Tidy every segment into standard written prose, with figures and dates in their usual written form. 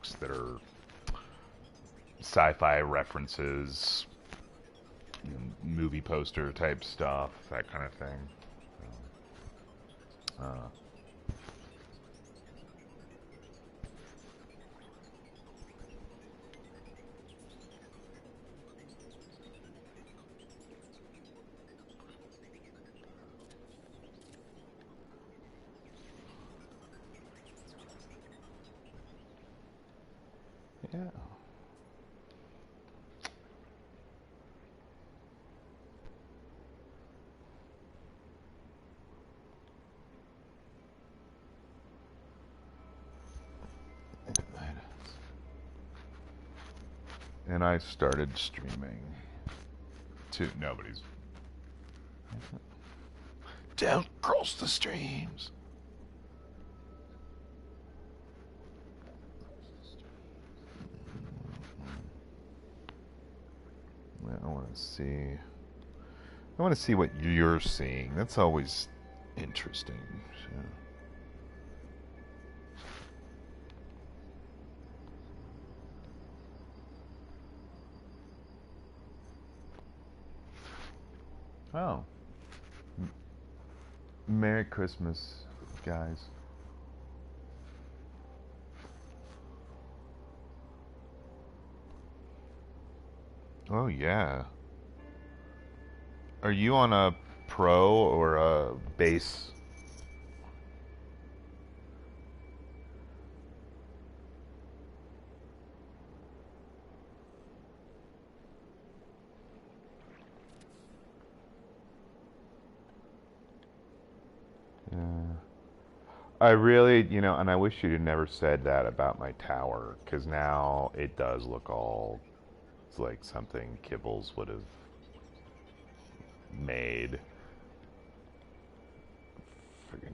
books that are sci-fi references, movie poster type stuff, that kind of thing. Uh, yeah. And I started streaming too. Nobody's. Don't cross the streams. I want to see. I want to see what you're seeing. That's always interesting. So. Oh. Merry Christmas, guys. Oh, yeah. Are you on a pro or a base? Yeah. I really, and I wish you'd never said that about my tower, because now it does look all like something Kibbles would have made. Friggin'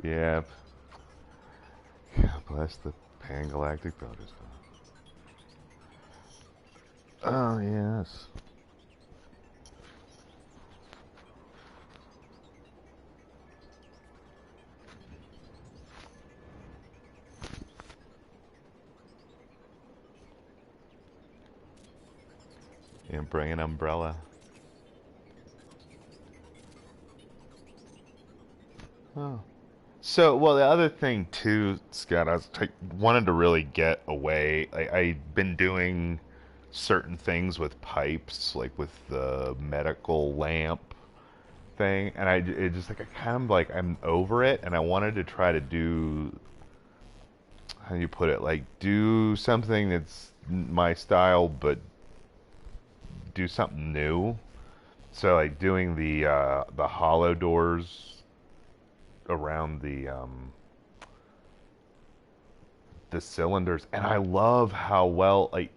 yeah. God bless the Pangalactic Brothers. Oh, yes. And bring an umbrella. Oh. So, well, the other thing too, Scott, wanted to really get away. I've been doing certain things with pipes, like with the medical lamp thing, and it just like I kind of like I'm over it, and I wanted to try to do, how do you put it, like do something that's my style, but do something new. So like doing the hollow doors around the cylinders, and I love how well, like,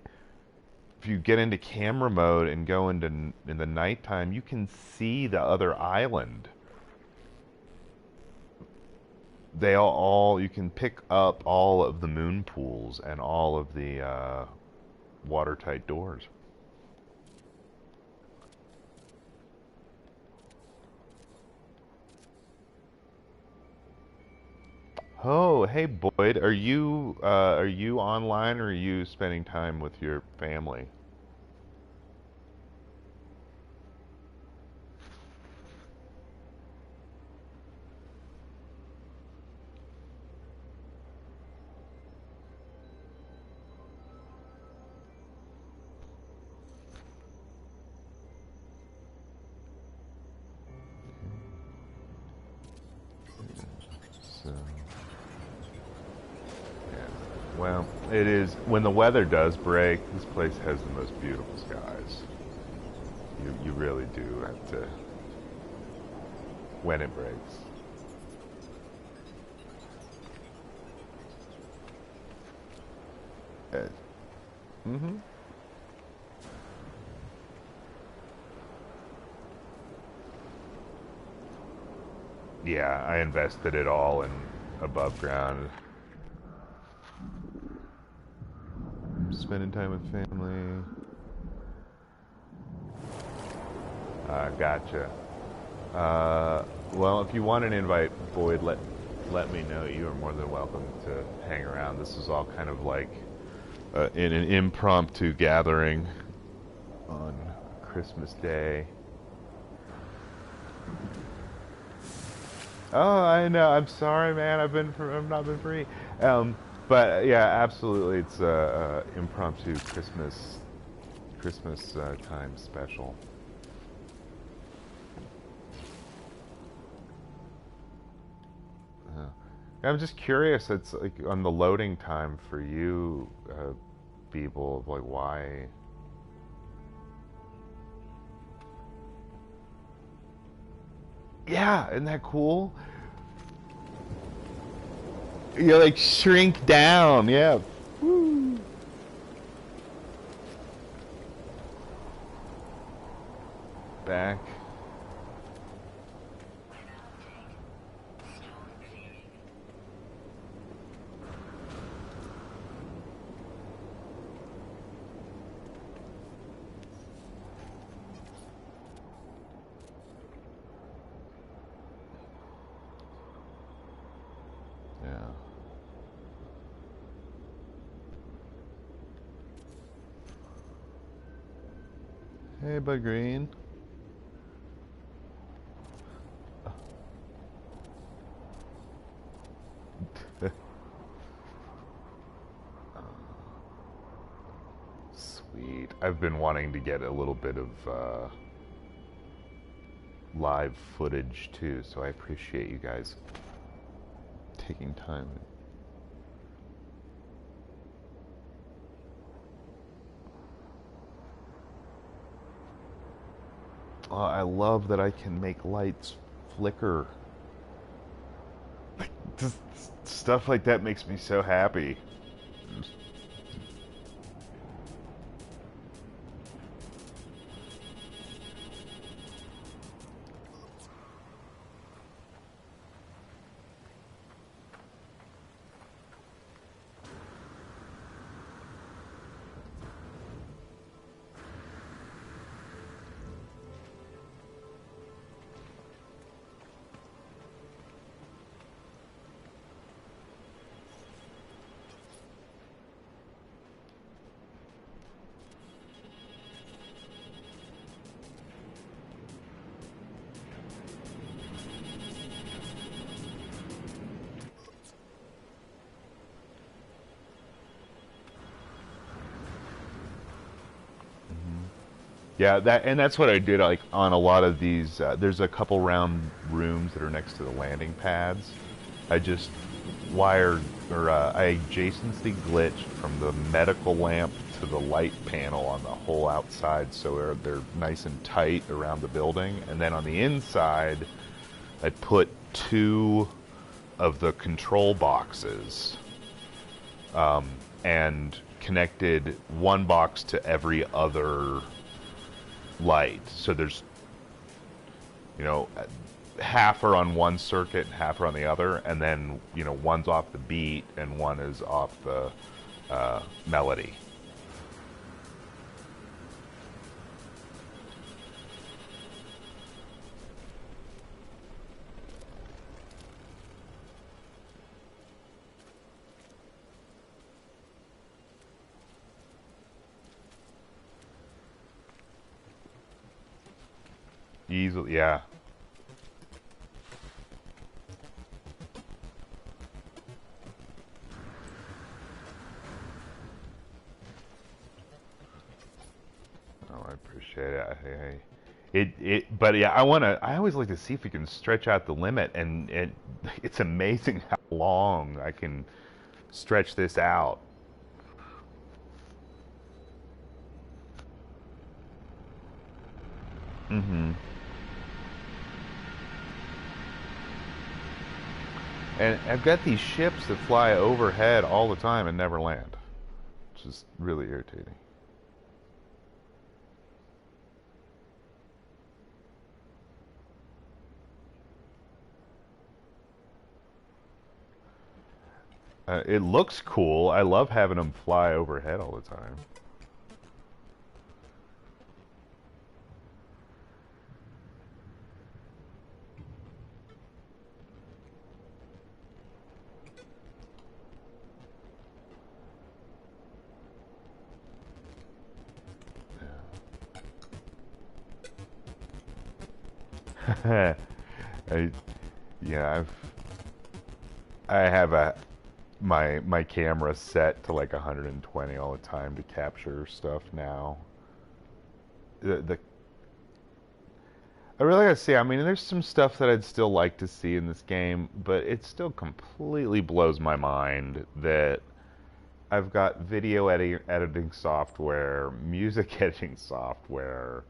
if you get into camera mode and go into in the nighttime, you can see the other island. They all you can pick up all of the moon pools and all of the watertight doors. Oh, hey Boyd, are you online, or are you spending time with your family? So, yeah. Well, it is when the weather does break. This place has the most beautiful skies. You really do have to when it breaks. Mm-hmm. Yeah, I invested it all in above ground. Spending time with family. Gotcha. Well, if you want an invite, Boyd, let me know. You are more than welcome to hang around. This is all kind of like in an impromptu gathering on Christmas Day. Oh, I know. I'm sorry, man. I've not been free. But yeah, absolutely. It's a impromptu Christmas time special. I'm just curious. It's like on the loading time for you, people. Like, why? Yeah, isn't that cool? You like shrink down. Yeah. Woo. Back. Yeah. Hey, Bud Green. Sweet. I've been wanting to get a little bit of live footage too, so I appreciate you guys taking time. I love that I can make lights flicker. Just stuff like that makes me so happy. Yeah, that's what I did like on a lot of these. There's a couple round rooms that are next to the landing pads. I just wired or I adjacency glitched from the medical lamp to the light panel on the whole outside, so they're nice and tight around the building. And then on the inside, I put two of the control boxes and connected one box to every other light. So there's, you know, half are on one circuit and half are on the other, and then, you know, one's off the beat and one is off the melody. Easily, yeah. Oh, I appreciate it. But yeah, I always like to see if we can stretch out the limit, and it's amazing how long I can stretch this out. Mm-hmm. And I've got these ships that fly overhead all the time and never land, which is really irritating. It looks cool. I love having them fly overhead all the time. I, yeah, I have my camera set to like 120 all the time to capture stuff now. The I really gotta say, I mean, there's some stuff that I'd still like to see in this game, but it still completely blows my mind that I've got editing software, music editing software,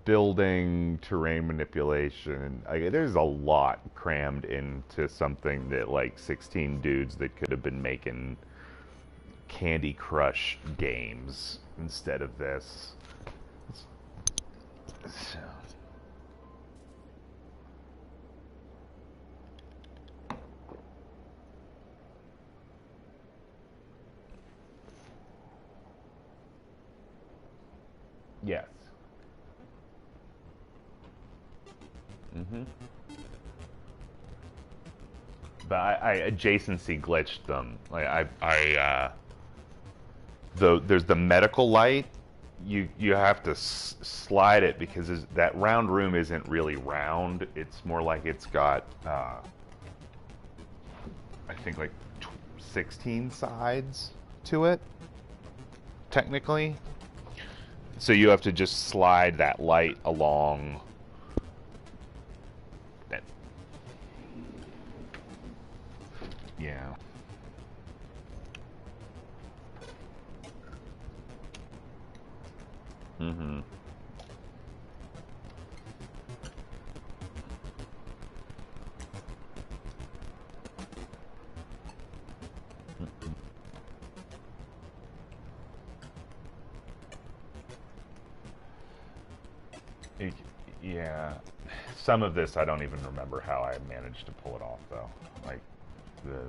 building, terrain manipulation. There's a lot crammed into something that like 16 dudes that could have been making Candy Crush games instead of this. So, yes. Hmm. But I adjacency glitched them. Like there's the medical light. You have to slide it because that round room isn't really round. It's more like it's got I think like 16 sides to it technically. So you have to just slide that light along. That, yeah. Mm-hmm. It, yeah. Some of this I don't even remember how I managed to pull it off though. Like the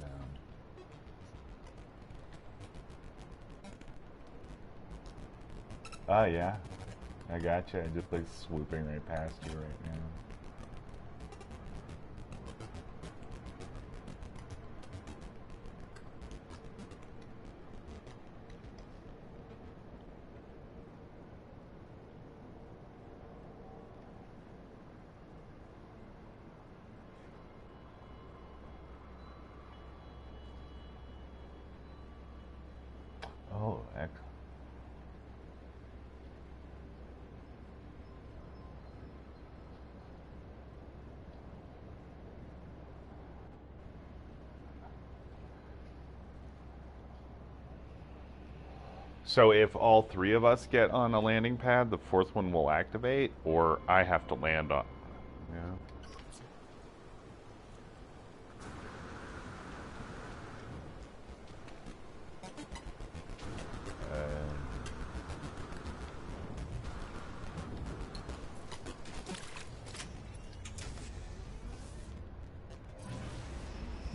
um, oh yeah, I gotcha. Just like swooping right past you right now. Oh, excellent. So if all three of us get on a landing pad, the fourth one will activate, or I have to land on. Yeah.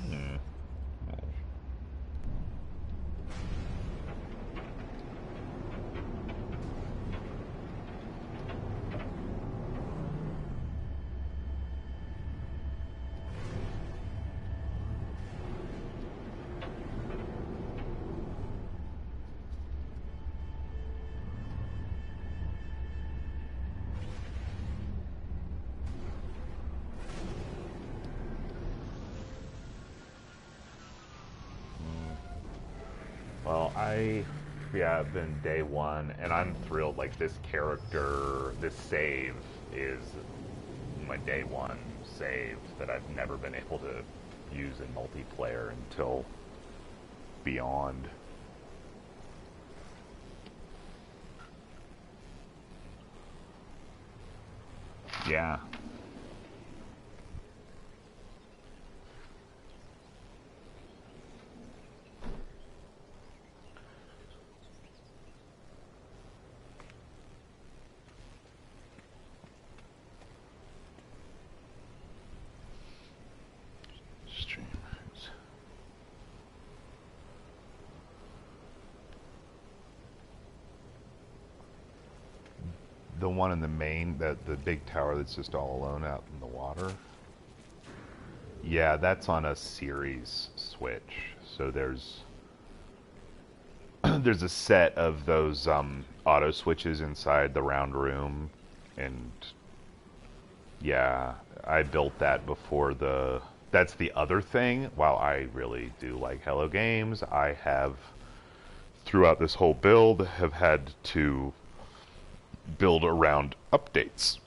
Hmm. Well, yeah, I've been day one, and I'm thrilled. Like this character, this save is my day one save that I've never been able to use in multiplayer until Beyond. Yeah. Streamers. The one in the main, the big tower that's just all alone out in the water. Yeah, that's on a series switch. So there's there's a set of those auto switches inside the round room, and yeah, I built that before the. That's the other thing. While I really do like Hello Games, I have throughout this whole build have had to build around updates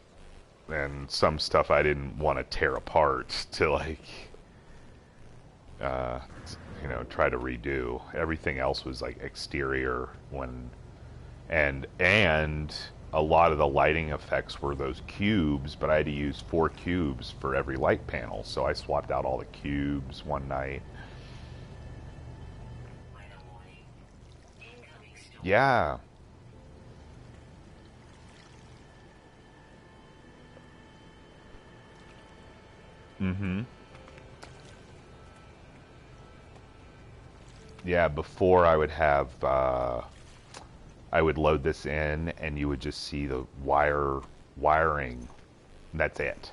and some stuff I didn't want to tear apart to like uh, try to redo. Everything else was like exterior when and a lot of the lighting effects were those cubes, but I had to use 4 cubes for every light panel, so I swapped out all the cubes one night. Yeah. Mm-hmm. Yeah, before I would have I would load this in, and you would just see the wiring. That's it.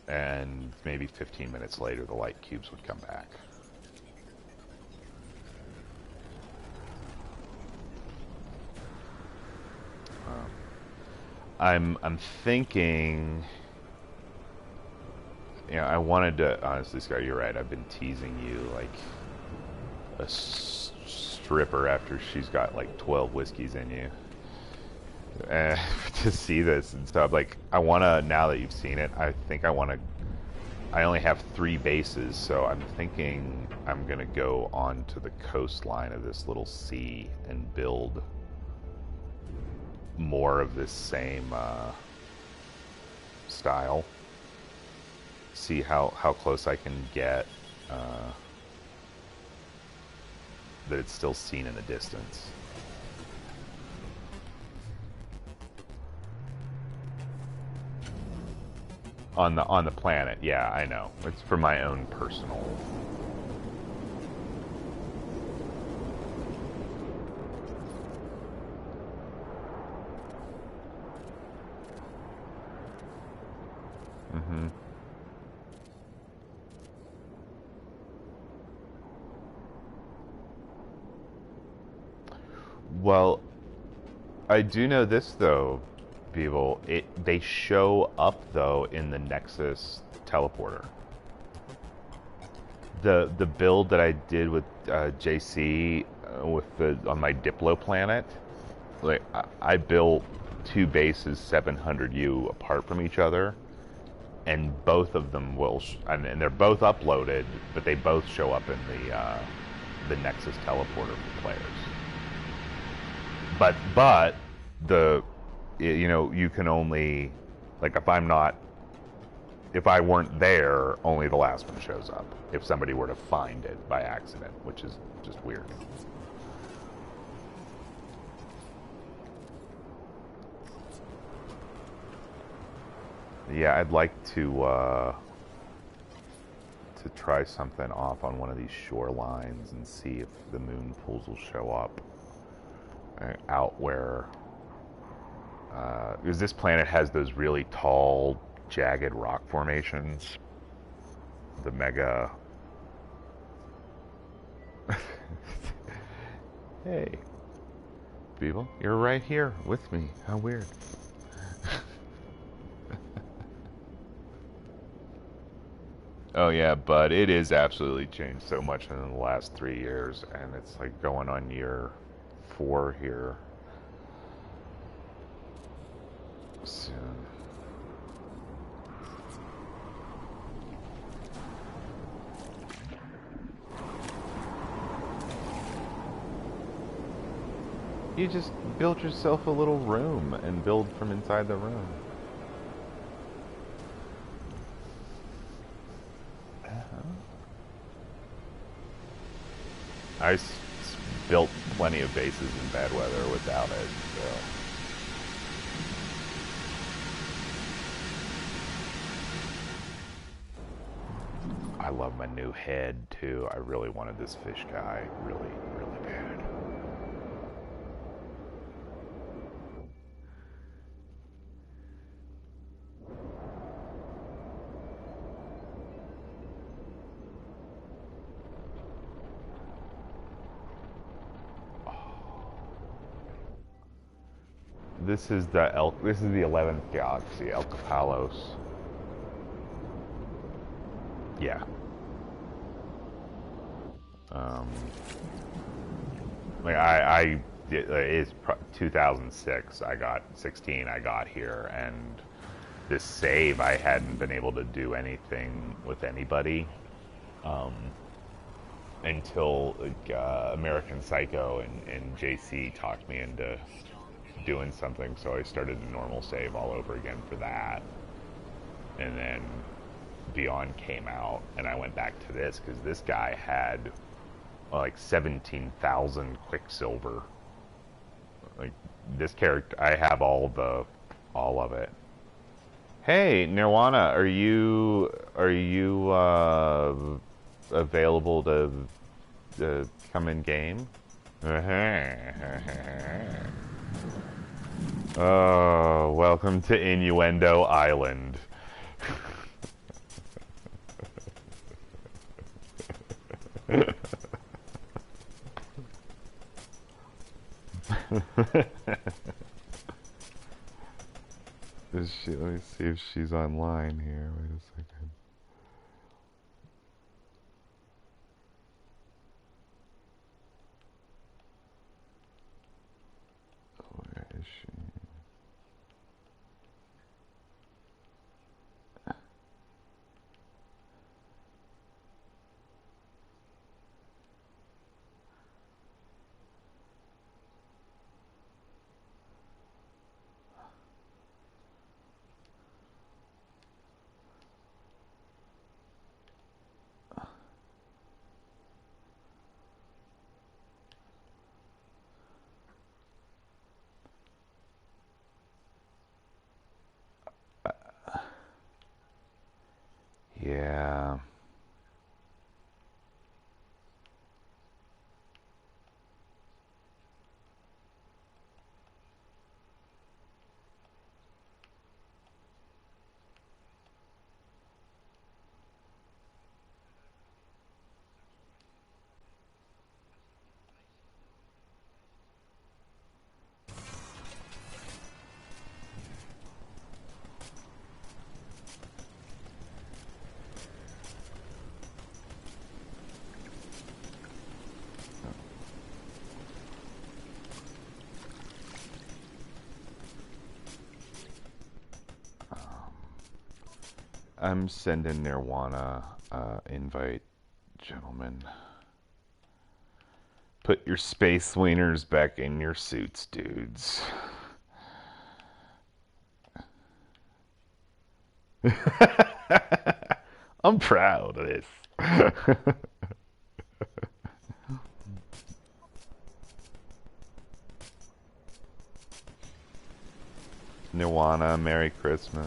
And maybe 15 minutes later, the light cubes would come back. I'm thinking. I wanted to honestly, Scott. You're right. I've been teasing you like a stripper after she's got like 12 whiskeys in you. To see this and stuff. Like, I want to, now that you've seen it, I think I want to. I only have 3 bases, so I'm thinking I'm going to go onto the coastline of this little sea and build more of this same style. See how close I can get that it's still seen in the distance. On the planet, yeah, I know. It's for my own personal. Mm-hmm. Well, I do know this though, Beeble. They show up though in the Nexus teleporter. The build that I did with JC with the on my Diplo planet, like I built 2 bases 700U apart from each other, and both of them will and they're both uploaded, but they both show up in the Nexus teleporter for players. But the you can only, like, if I weren't there, only the last one shows up. If somebody were to find it by accident, which is just weird. Yeah, I'd like to try something off on one of these shorelines and see if the moon pools will show up out where. Because this planet has those really tall, jagged rock formations. The mega. Hey, people, you're right here with me. How weird. Oh yeah, but it is absolutely changed so much in the last 3 years, and it's like going on year 4 here soon. You just build yourself a little room and build from inside the room. I built plenty of bases in bad weather without it, so. I love my new head, too. I really wanted this fish guy. Really, really bad. This is the 11th galaxy, Elkupalos. Yeah. Um, like it's 2006. I got 16. I got here, and this save I hadn't been able to do anything with anybody um, until American Psycho and JC talked me into doing something. So I started a normal save all over again for that, and then Beyond came out, and I went back to this because this guy had like 17,000 Quicksilver. Like this character, I have all of it. Hey, Nirwana, are you available to come in game? Oh, welcome to Innuendo Island. Let me see if she's online here. Wait a second. Where is she? Yeah. I'm sending Nirwana invite, gentlemen. Put your space wieners back in your suits, dudes. I'm proud of this. Nirwana, Merry Christmas.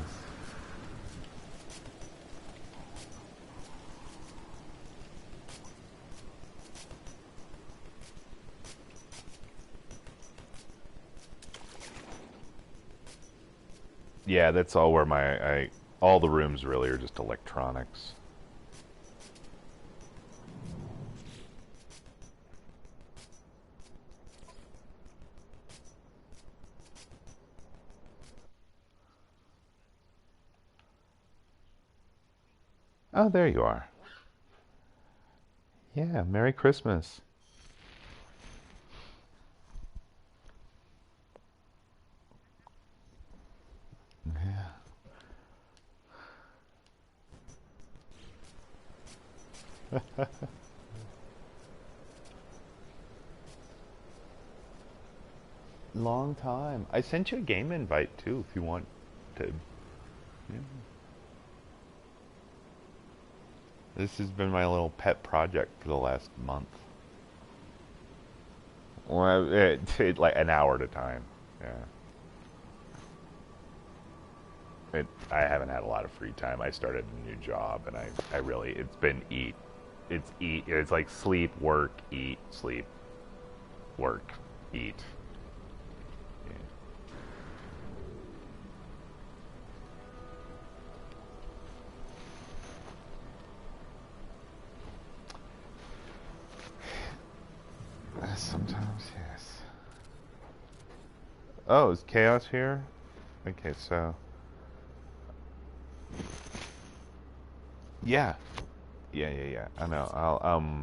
Yeah, that's all where all the rooms really are just electronics. Oh, there you are. Yeah, Merry Christmas. Long time. I sent you a game invite too if you want to. Yeah. This has been my little pet project for the last month. Well, like an hour at a time. Yeah. I haven't had a lot of free time. I started a new job, and I really, it's been eat. It's eat. It's like sleep, work, eat, sleep, work, eat. Sometimes, yes. Oh, is Chaos here? Okay, so yeah, yeah. I know.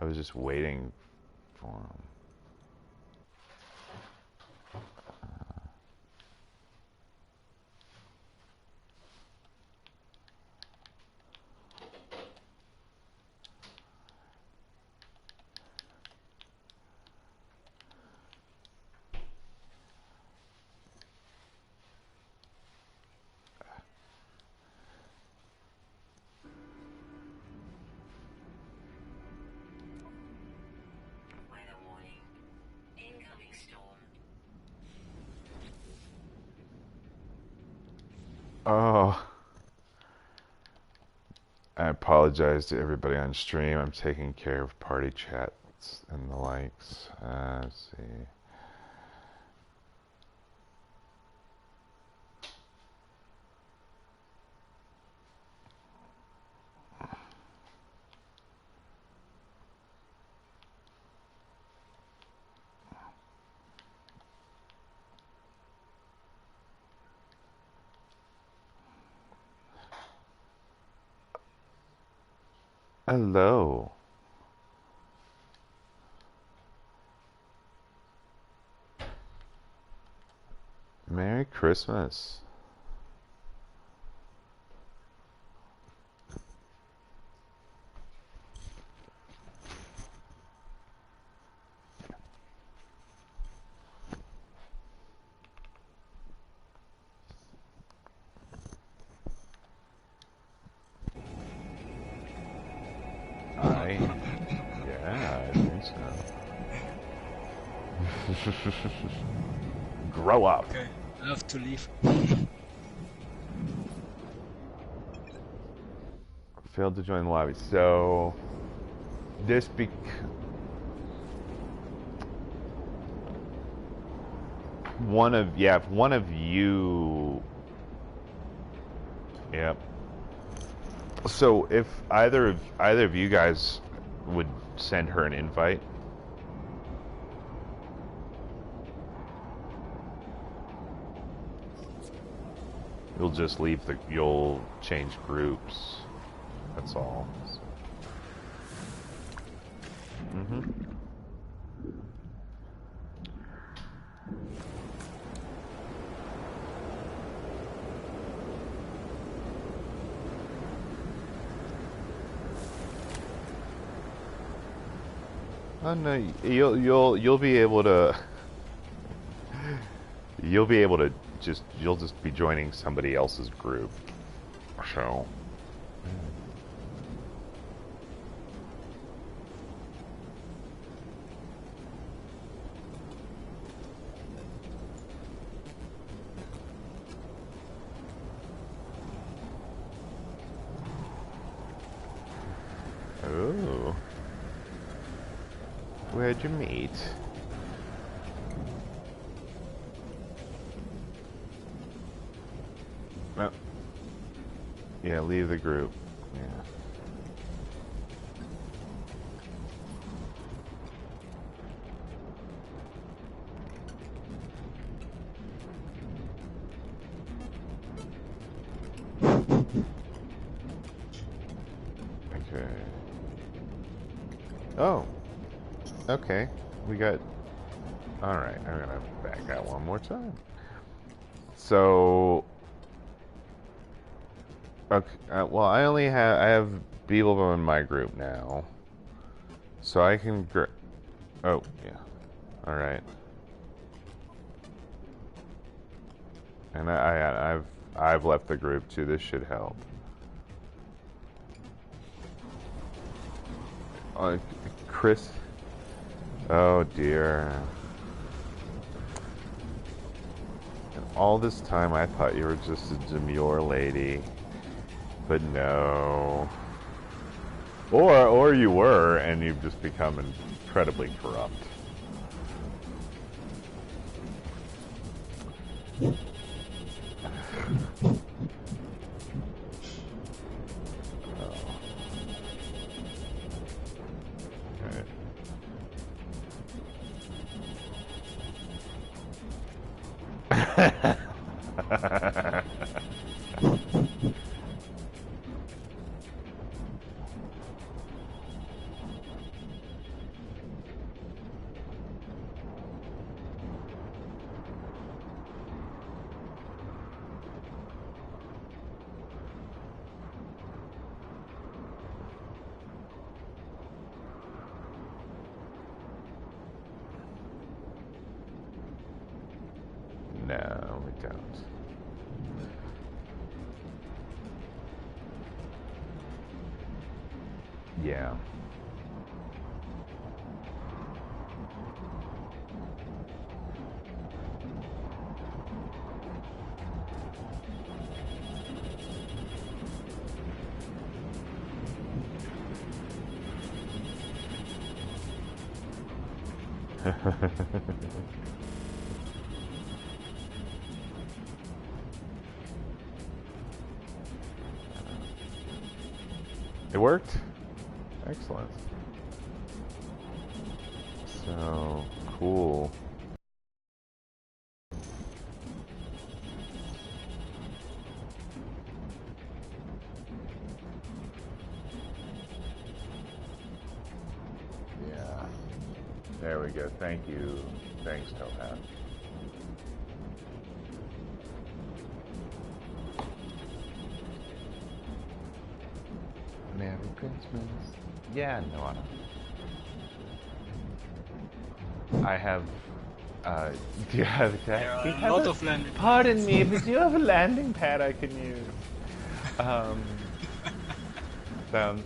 I was just waiting for him. Oh, I apologize to everybody on stream. I'm taking care of party chats and the likes. Let's see. Hello. Merry Christmas. Yeah, I think so. Grow up. Okay, I have to leave. Failed to join the lobby. So this one of you. Yep. So if either of you guys would send her an invite. You'll change groups. That's all. Mm-hmm. Oh no, you'll be able to you'll just be joining somebody else's group. So oh. Where'd you meet? Oh. Yeah, leave the group. Yeah. Okay. Oh. Okay. We got... Alright, I'm gonna back out one more time. So... Okay, well, I have Beeblebum in my group now. So I can... Oh, yeah. Alright. And I've left the group too. This should help. Chris... Oh dear. And all this time I thought you were just a demure lady. But no. Or you were, and you've just become incredibly corrupt. No, we don't. Yeah. It worked? Excellent. So, cool. Yeah. There we go. Thank you. Thanks, Telepath. Merry Christmas. Yeah, Nirwana. I have, do you have There that? are a lot of landing pads. Pardon me, but do you have a landing pad I can use? Sounds...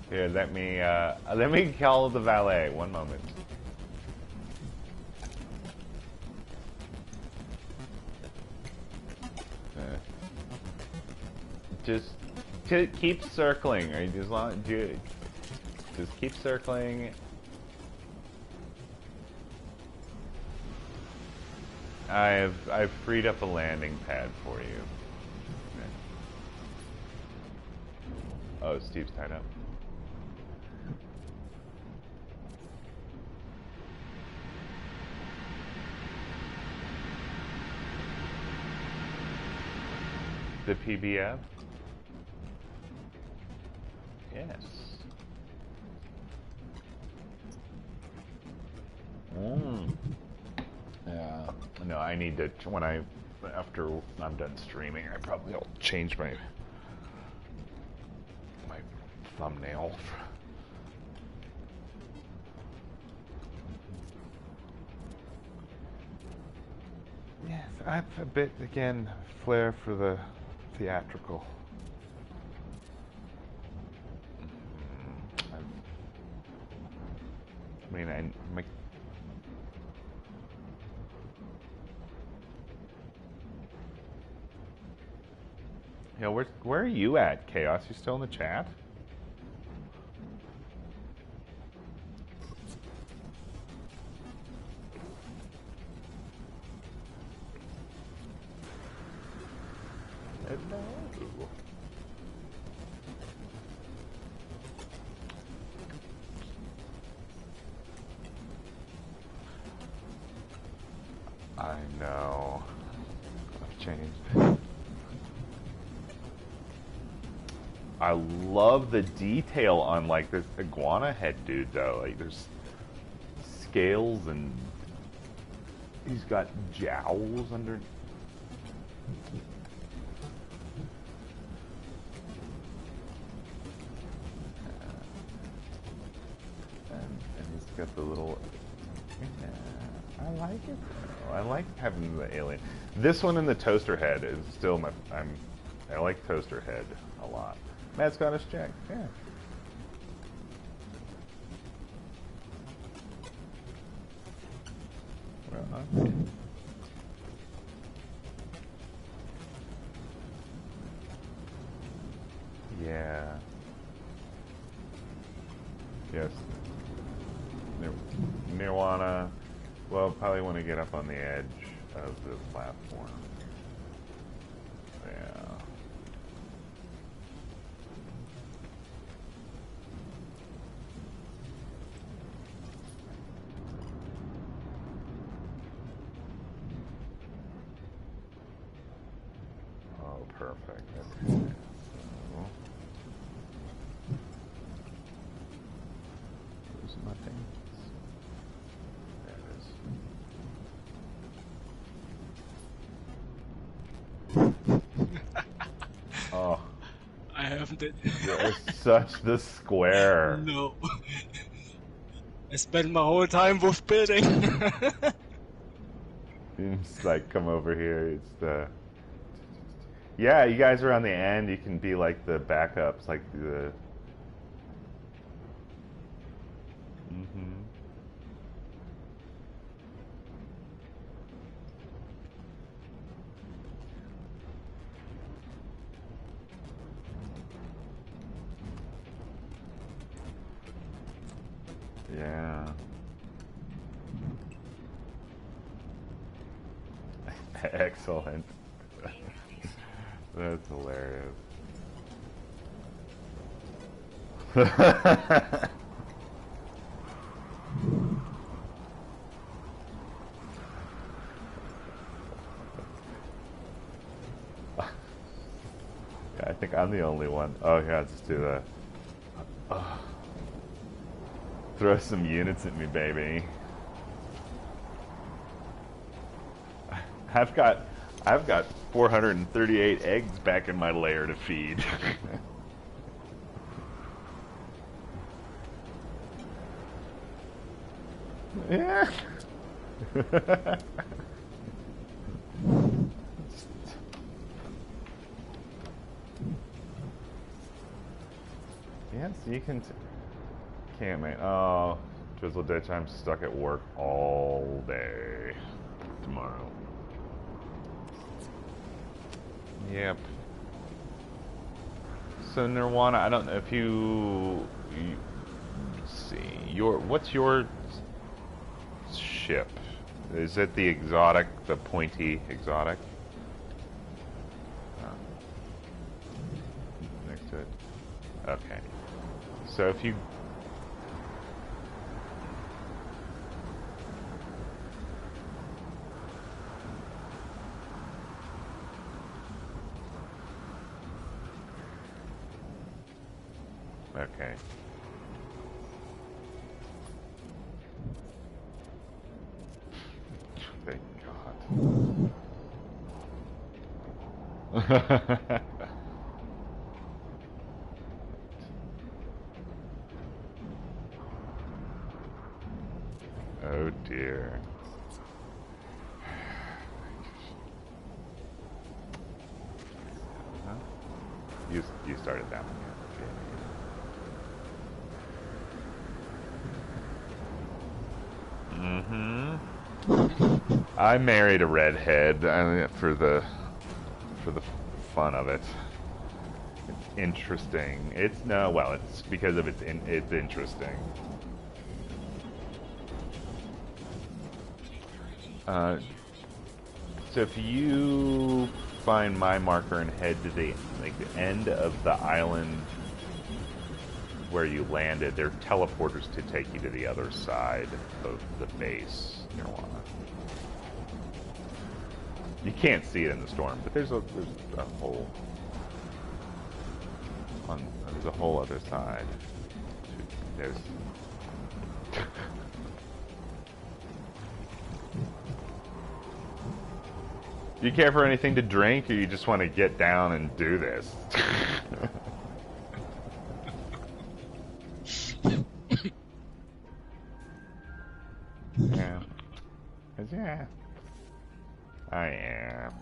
Here, let me call the valet. One moment. Just keep circling. Or just keep circling. I've freed up a landing pad for you. Okay. Oh, Steve's tied up. The PBF? Yes. Yeah. No, I need to, after I'm done streaming, I probably will change my thumbnail. Yes, I have a bit, again, flair for the theatrical. I mean, yeah, where are you at, Chaos? You still in the chat? Hello. I know. I've changed. I love the detail on like this iguana head dude though. Like there's scales and he's got jowls under. And he's got the little. I like it though. I like having the alien. This one in the toaster head is still my. I like toaster head a lot. Matt Scottish Jack, yeah. Well, yeah. Yes. Nirwana. Well, probably want to get up on the edge of the platform. Yeah. perfect. Okay. So, where's my thing? There it is. Oh, I haven't it. you're such the square. No. I spent my whole time with building. It's like, come over here. It's the. Yeah, you guys are on the end. You can be like the backups, like the. Mm-hmm. Yeah. Excellent. That's hilarious. Yeah, I think I'm the only one. Oh yeah, let's do that. Throw some units at me, baby. I've got I've got 438 eggs back in my lair to feed. Yeah. Yes, you can. Can't, man. Oh, Drizzle Ditch, I'm stuck at work all day tomorrow. Yep. So Nirwana, I don't know if you let's see, what's your ship? Is it the exotic, the pointy exotic? Oh, next to it. Okay. So if you okay. Thank God. Oh dear. Huh? You started that one, yeah. Mm-hmm. I married a redhead for the fun of it. It's interesting. It's no, well, it's because of it's interesting. Uh, so if you find my marker and head to the end of the island where you landed, there are teleporters to take you to the other side of the base, Nirwana. You can't see it in the storm, but there's a whole there's a whole other side. There's Do you care for anything to drink, or you just want to get down and do this? Yeah. 'Cause, yeah. I am.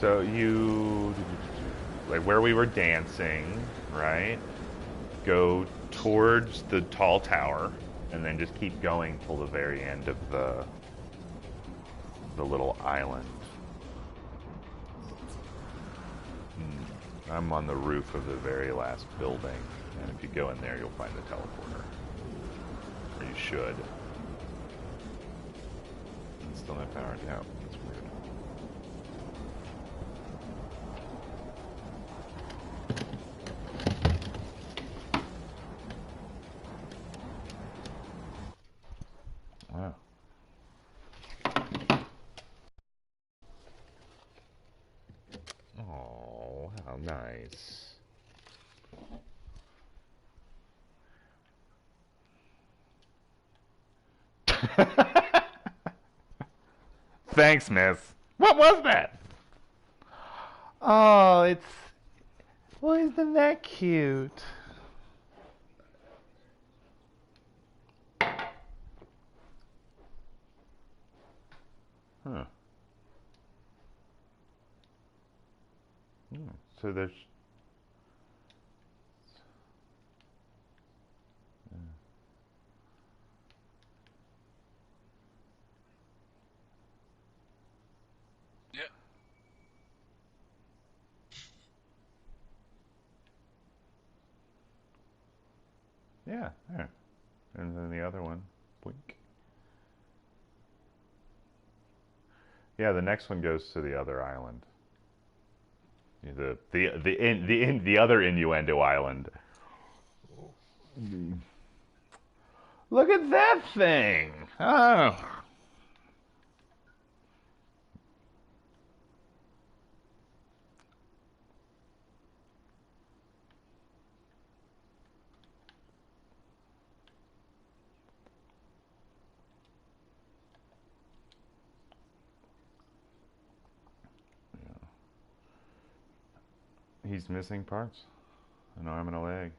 So you, like where we were dancing, right? Go towards the tall tower, and then just keep going till the very end of the little island. I'm on the roof of the very last building, and if you go in there, you'll find the teleporter. Or you should. still not powered. Yeah, that's weird. Wow. Oh, how nice. Thanks, miss. What was that? Oh, it's. Well, isn't that cute? Huh. So there's. Yeah. Yeah, there. And then the other one. Blink. Yeah, the next one goes to the other island. The other innuendo island. Look at that thing! Oh, he's missing parts. An arm and a leg.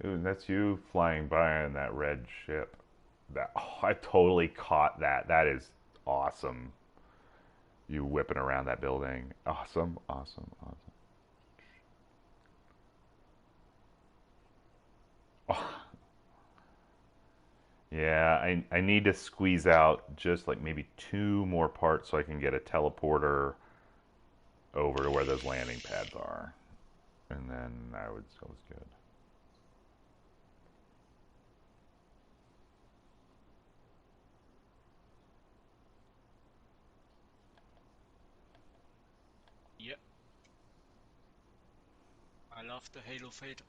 Ooh, and that's you flying by in that red ship. That I totally caught that. That is awesome. You whipping around that building. Awesome, awesome, awesome. Oh, yeah, I need to squeeze out just like maybe 2 more parts so I can get a teleporter over to where those landing pads are. And then I was good. Yeah. I love the Halo fighter.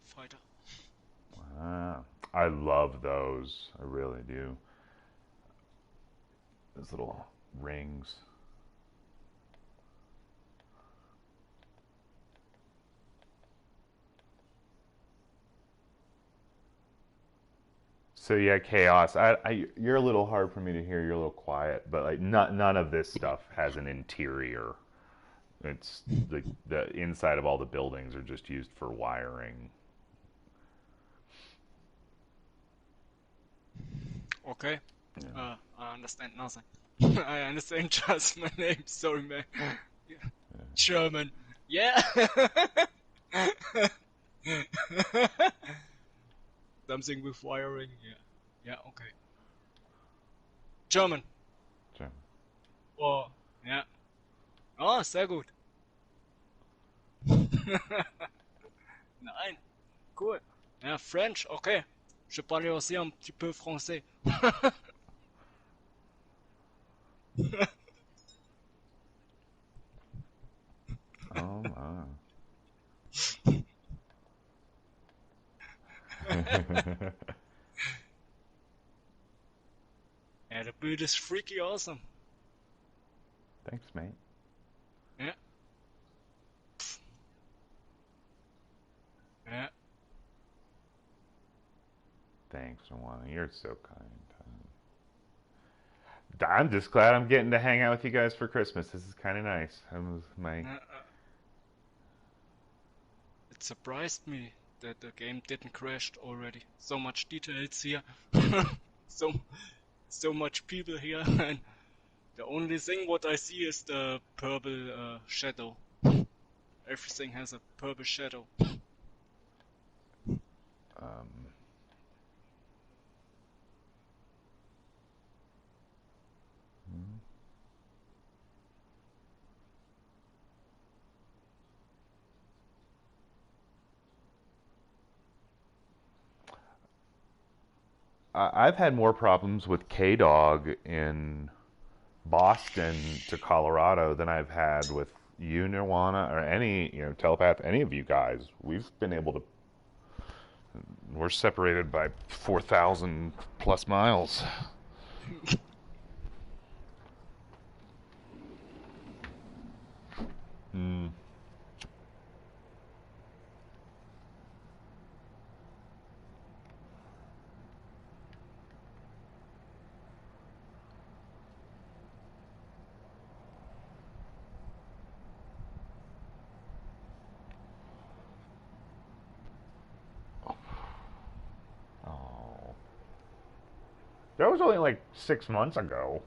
Ah, I love those. I really do. Those little rings. So yeah, chaos. You're a little hard for me to hear. You're a little quiet, but like none of this stuff has an interior. It's the inside of all the buildings are just used for wiring. Okay. Yeah. I understand nothing. I understand just my name. Sorry, man. Yeah. German. Yeah. Something with wiring. Yeah. Yeah. Okay. German. So, Oh. Ja. Oh, sehr gut. Nein. Cool. Ja, French. Okay. Je parle aussi un petit peu français. oh my. Yeah, the build is freaky awesome. Thanks, mate. Yeah. Yeah. Thanks, Nirwana. You're so kind. I'm just glad I'm getting to hang out with you guys for Christmas. This is kind of nice. My It surprised me that the game didn't crash already. So much details here. so so much people here, and the only thing what I see is the purple shadow. Everything has a purple shadow. um, I've had more problems with K Dog in Boston to Colorado than I've had with you, Nirwana, or any, telepath, any of you guys. We've been able to. We're separated by 4,000 plus miles. Mm. Oh, that was only like 6 months ago.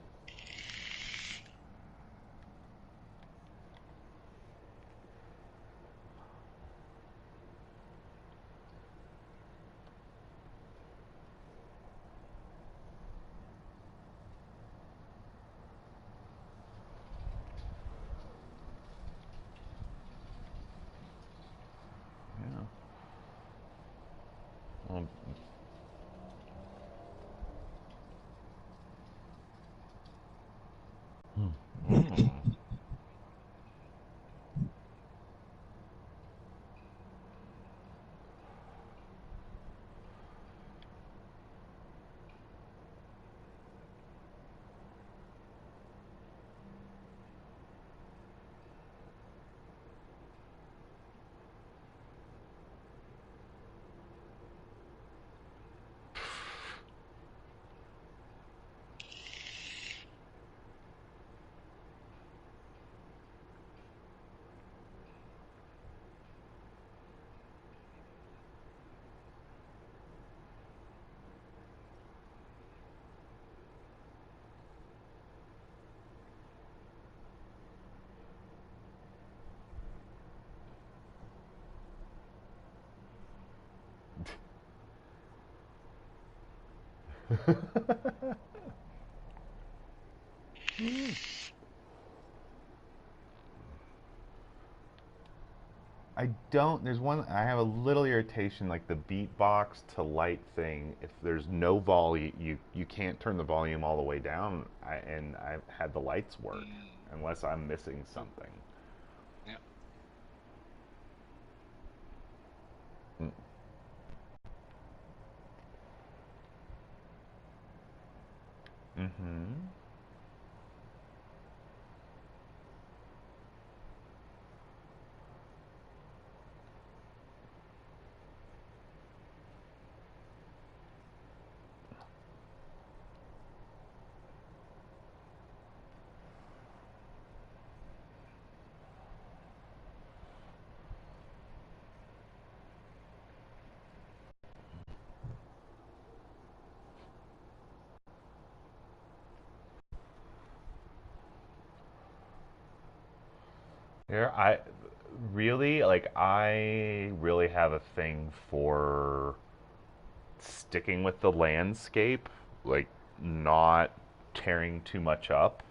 Yeah. Well, hmm. I don't. There's one. I have a little irritation, like the beatbox to light thing. If there's no volume, you can't turn the volume all the way down. And I've had the lights work, Mm. unless I'm missing Oh, something. yeah. Mm-hmm. Here, I really have a thing for sticking with the landscape, like not tearing too much up,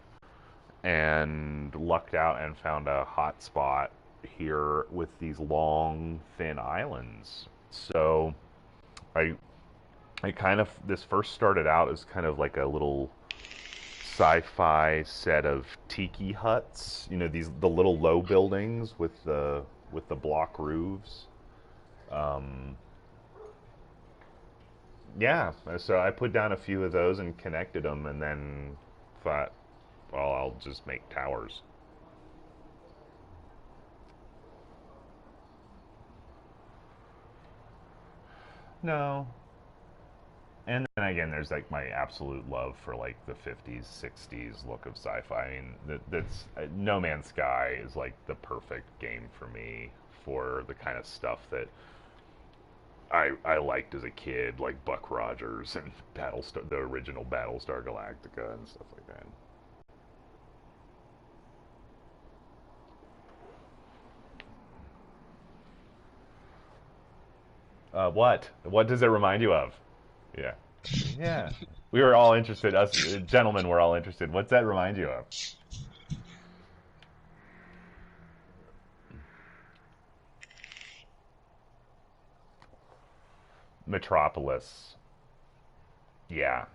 and lucked out and found a hot spot here with these long, thin islands. So I, I kind of this first started out as kind of like a little sci-fi set of tiki huts. The little low buildings with the block roofs. Um, yeah, so I put down a few of those and connected them, and then thought, well, I'll just make towers. No. And then again, there's like my absolute love for like the 50s, 60s look of sci-fi. I mean, that's No Man's Sky is like the perfect game for me for the kind of stuff that I liked as a kid, like Buck Rogers and Battlestar, the original Battlestar Galactica and stuff like that. What? What does it remind you of? Yeah. Yeah. We were all interested. Us gentlemen were all interested. What's that remind you of? Metropolis. Yeah,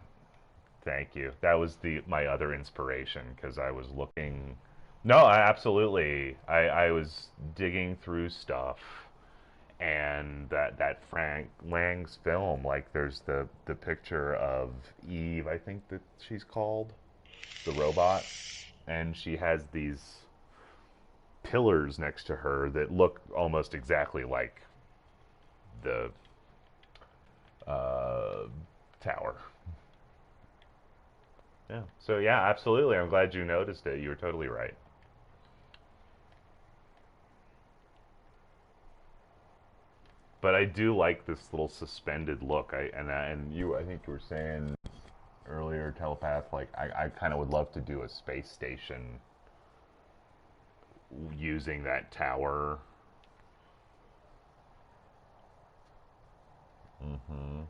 thank you. That was the my other inspiration because I was looking. No, absolutely. I was digging through stuff, and that Frank Lang's film, like there's the picture of Eve, I think that she's called, the robot, and she has these pillars next to her that look almost exactly like the uh, tower. Yeah. So yeah, absolutely. I'm glad you noticed it. You were totally right. But I do like this little suspended look. And you, I think you were saying earlier, telepath. Like I kind of would love to do a space station using that tower. Hmm.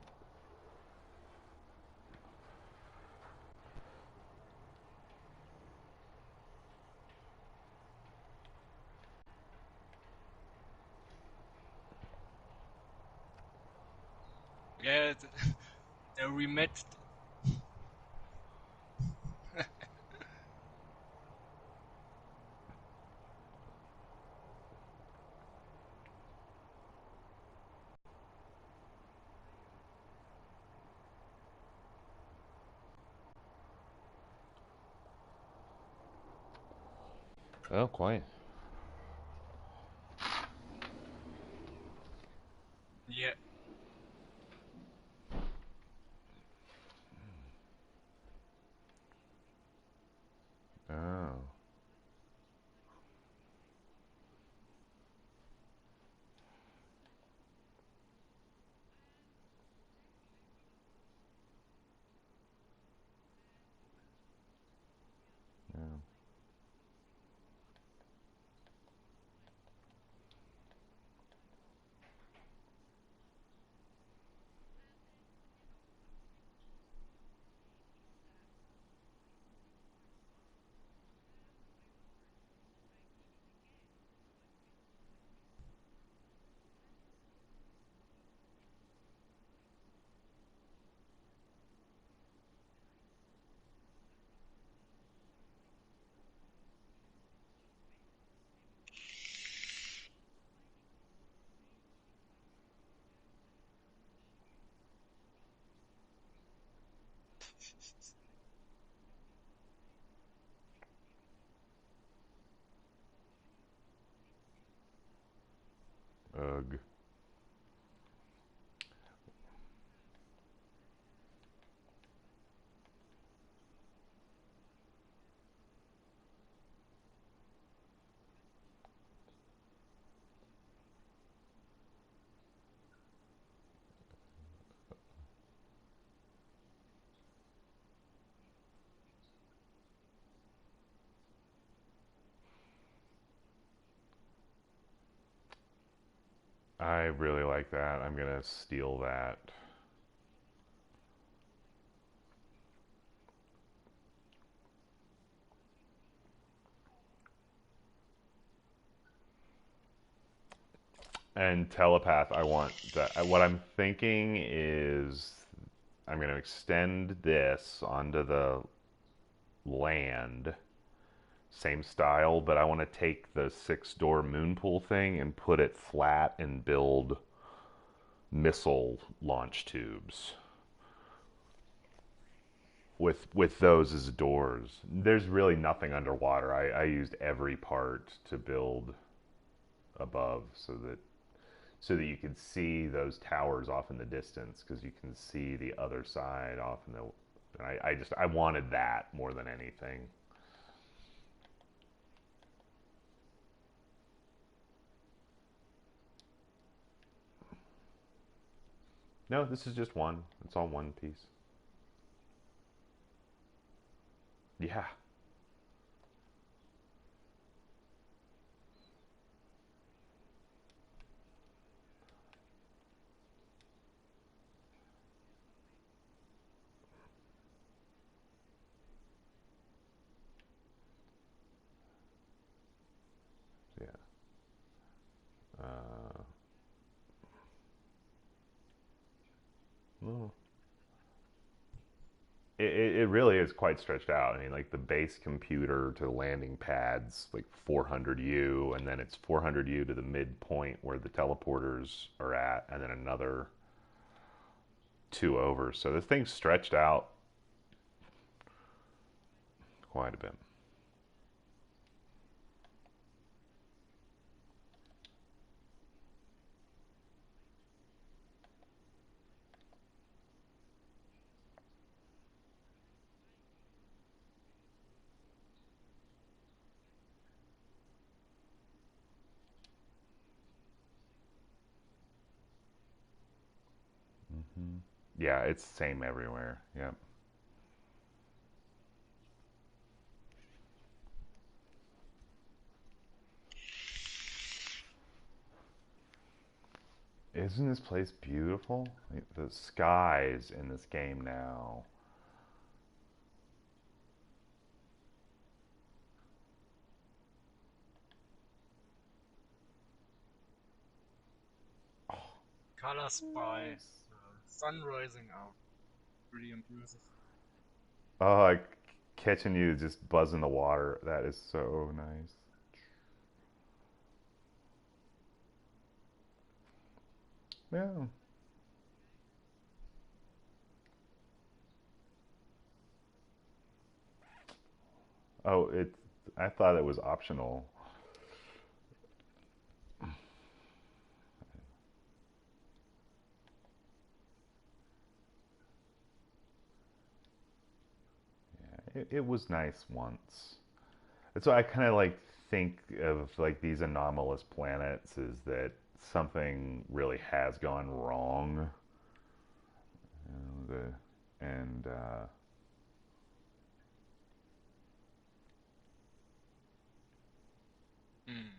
Yeah, they rematched. Oh, quite. Yeah, Oh. Yeah. Ugh. I really like that. I'm gonna steal that. And telepath, I want that. What I'm thinking is I'm going to extend this onto the land, same style, but I want to take the six-door moon pool thing and put it flat and build missile launch tubes with those as doors. There's really nothing underwater. I used every part to build above so that you could see those towers off in the distance because you can see the other side off in the. I wanted that more than anything. No, this is just one. It's all one piece. Yeah, yeah. Uh, oh, it really is quite stretched out. I mean, like the base computer to the landing pads, like 400U, and then it's 400U to the midpoint where the teleporters are at, and then another two over. So this thing's stretched out quite a bit. Yeah, it's the same everywhere. Yep. Isn't this place beautiful? Like, the skies in this game now. Colors by Nice. sun rising out. Pretty impressive. Oh, like catching you just buzzing the water. That is so nice. Yeah. Oh, it. I thought it was optional. It was nice once. That's why I kind of like think of like these anomalous planets is that something really has gone wrong. And Hmm.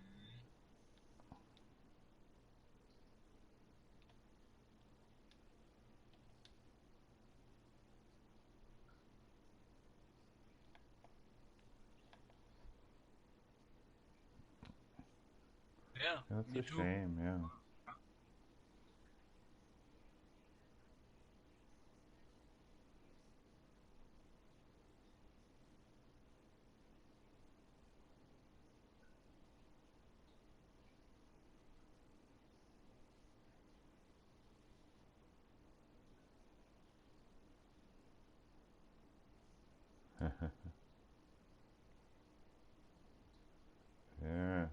Yeah, that's me a too. shame. Yeah. Yeah.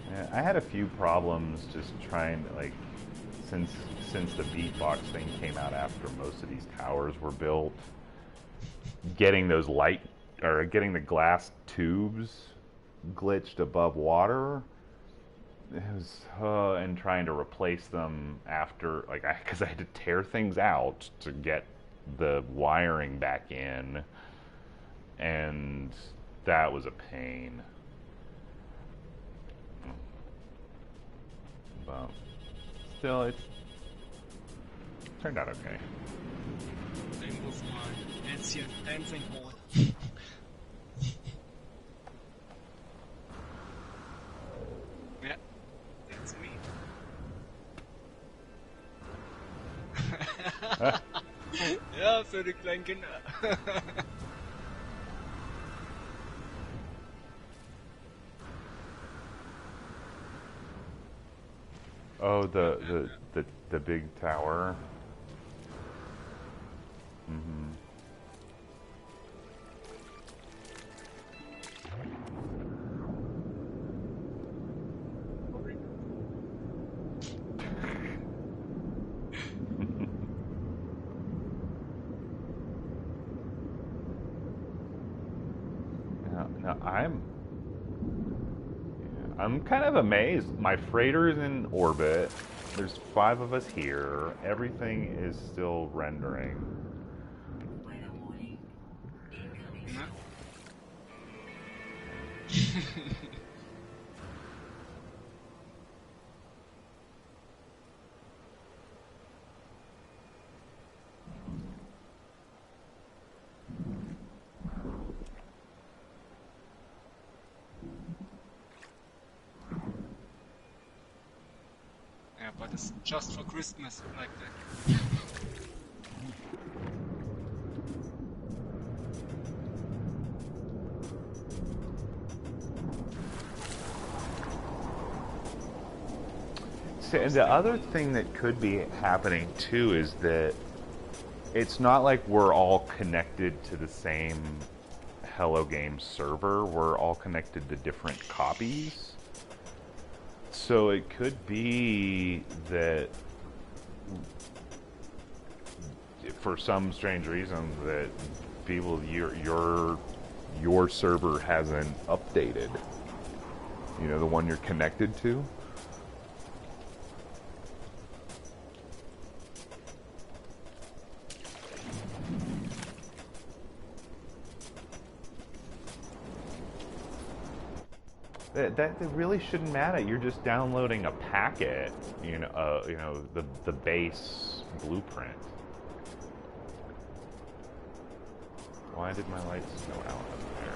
Yeah, I had a few problems just trying to like since since the beatbox thing came out after most of these towers were built, getting those light or getting the glass tubes glitched above water. It was and trying to replace them after like because I had to tear things out to get the wiring back in, and that was a pain. But still, it's turned out okay. Same with my ancient dancing hall. Yeah, that's me. Ja, für die kleinen Kinder. Oh, Ja, the ja, the ja. the, the big tower. Hmm. Sorry. Now I'm kind of amazed. My freighter is in orbit. There's five of us here. Everything is still rendering. Ja. but it's just for Christmas like that. And the other thing that could be happening too is that it's not like we're all connected to the same Hello Game server. We're all connected to different copies. So it could be that for some strange reason that people your server hasn't updated. You know, the one you're connected to. That really shouldn't matter. You're just downloading a packet, the base blueprint. Why did my lights go out up there?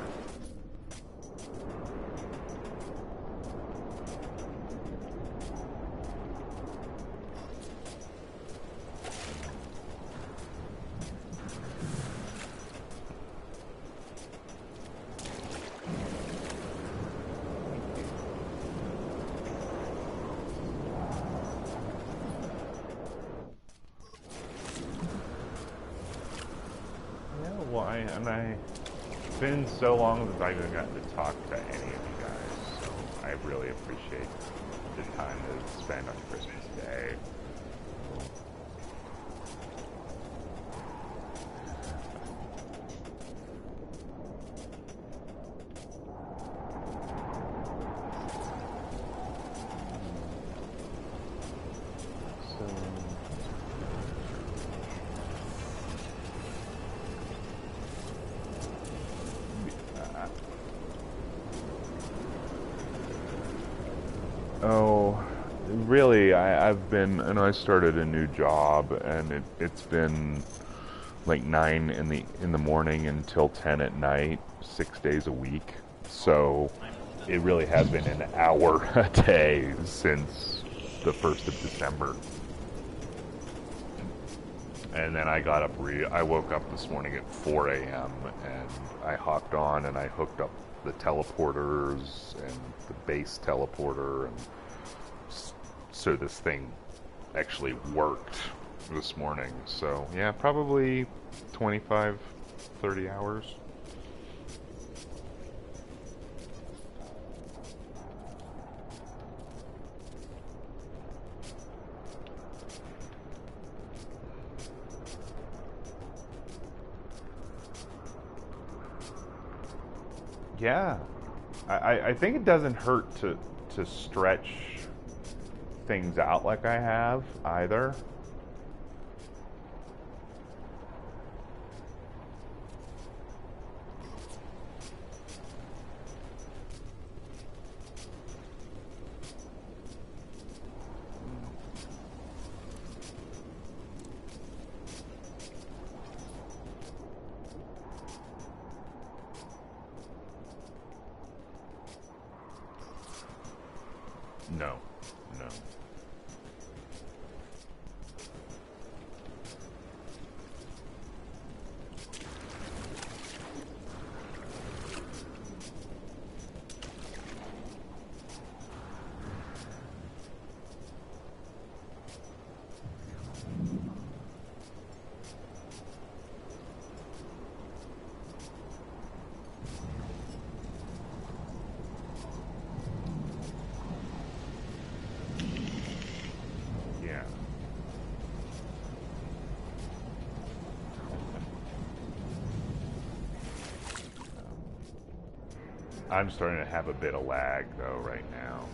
It's been so long since I've even gotten to talk to any of you guys, so I really appreciate the time to spend on Christmas Day. Oh, really, I started a new job, and it's been like 9 in the morning until 10 at night, 6 days a week. So it really has been an hour a day since the 1st of December. And then I woke up this morning at 4 a.m. and I hopped on and I hooked up the teleporters and the base teleporter, and so this thing actually worked this morning. So yeah, probably 25, 30 hours. Yeah, I think it doesn't hurt to stretch things out like I have either. No, no. Yeah. I'm starting to have a bit of lag though right now.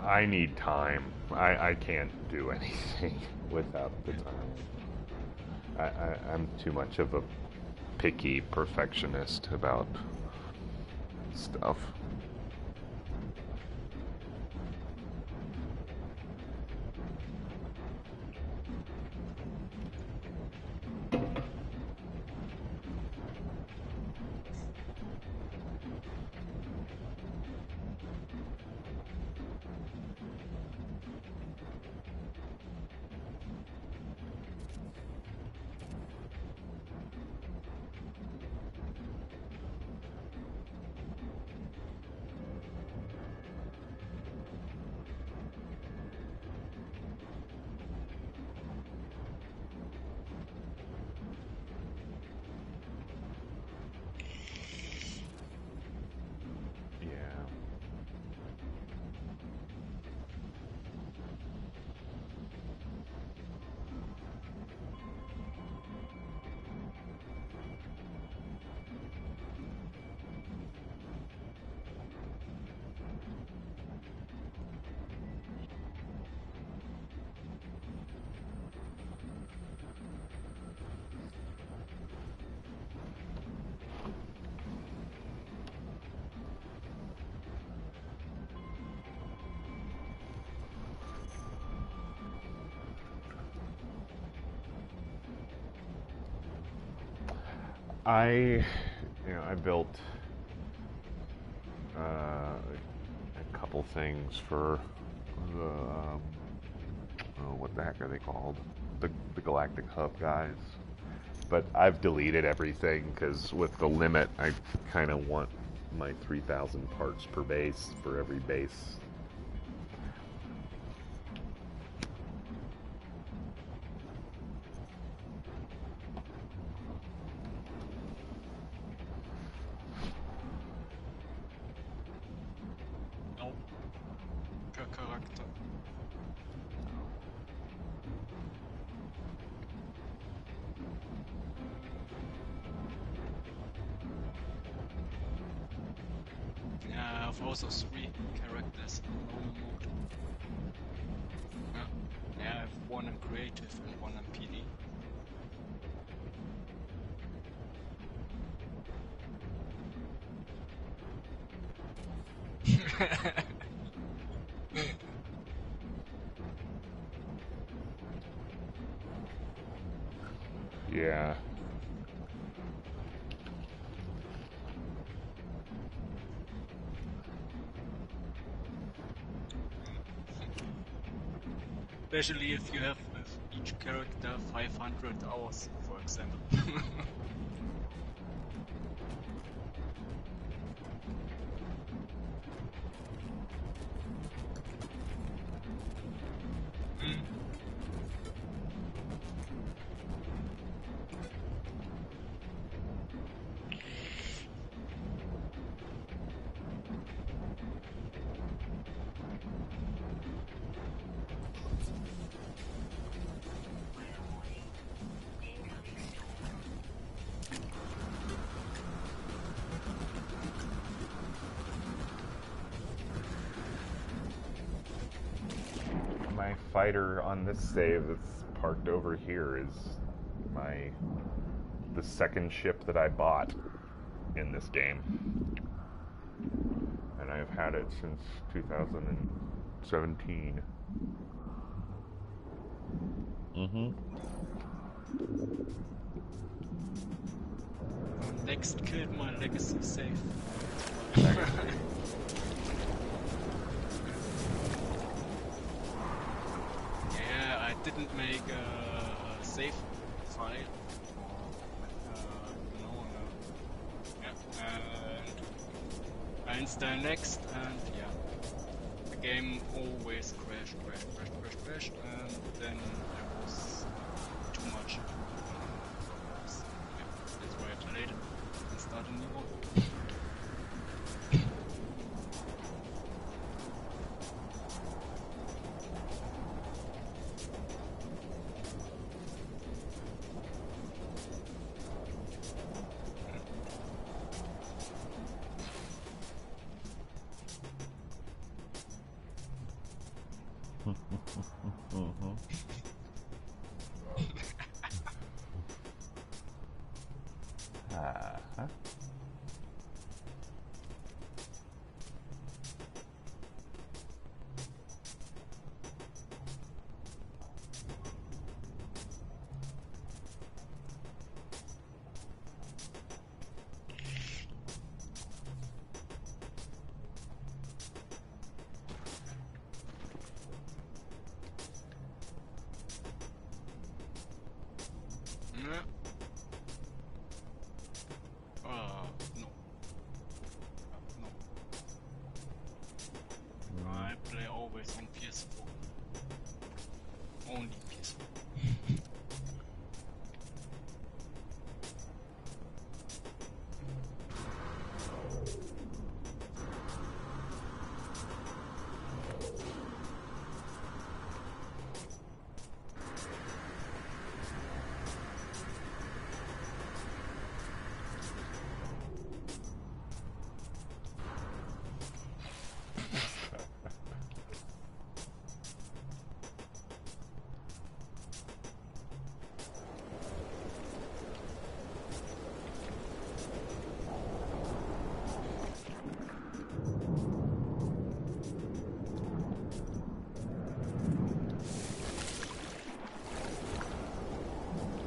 I need time. I can't do anything without the time. I'm too much of a picky perfectionist about stuff. Yeah. I built a couple things for the what the heck are they called? The Galactic Hub guys. But I've deleted everything because with the limit, I kind of want my 3,000 parts per base for every base. No, per character. Yeah, I have also 3 characters in normal mode. Yeah, I have one in creative and one in PD. Yeah. Especially if you have with each character 500 hours, for example. Mm. My fighter on this save that's parked over here is the second ship that I bought in this game. And I've had it since 2017. Mm-hmm. Next killed my legacy save. Legacy. Yeah, I didn't make a save file. Yeah, and I install next, and yeah, the game always crashed, and then there was too much. Yeah, that's why I delayed it and start a new one. Mhm. Uh-huh. Yeah. No. No. I play always on PS4. Only PS4.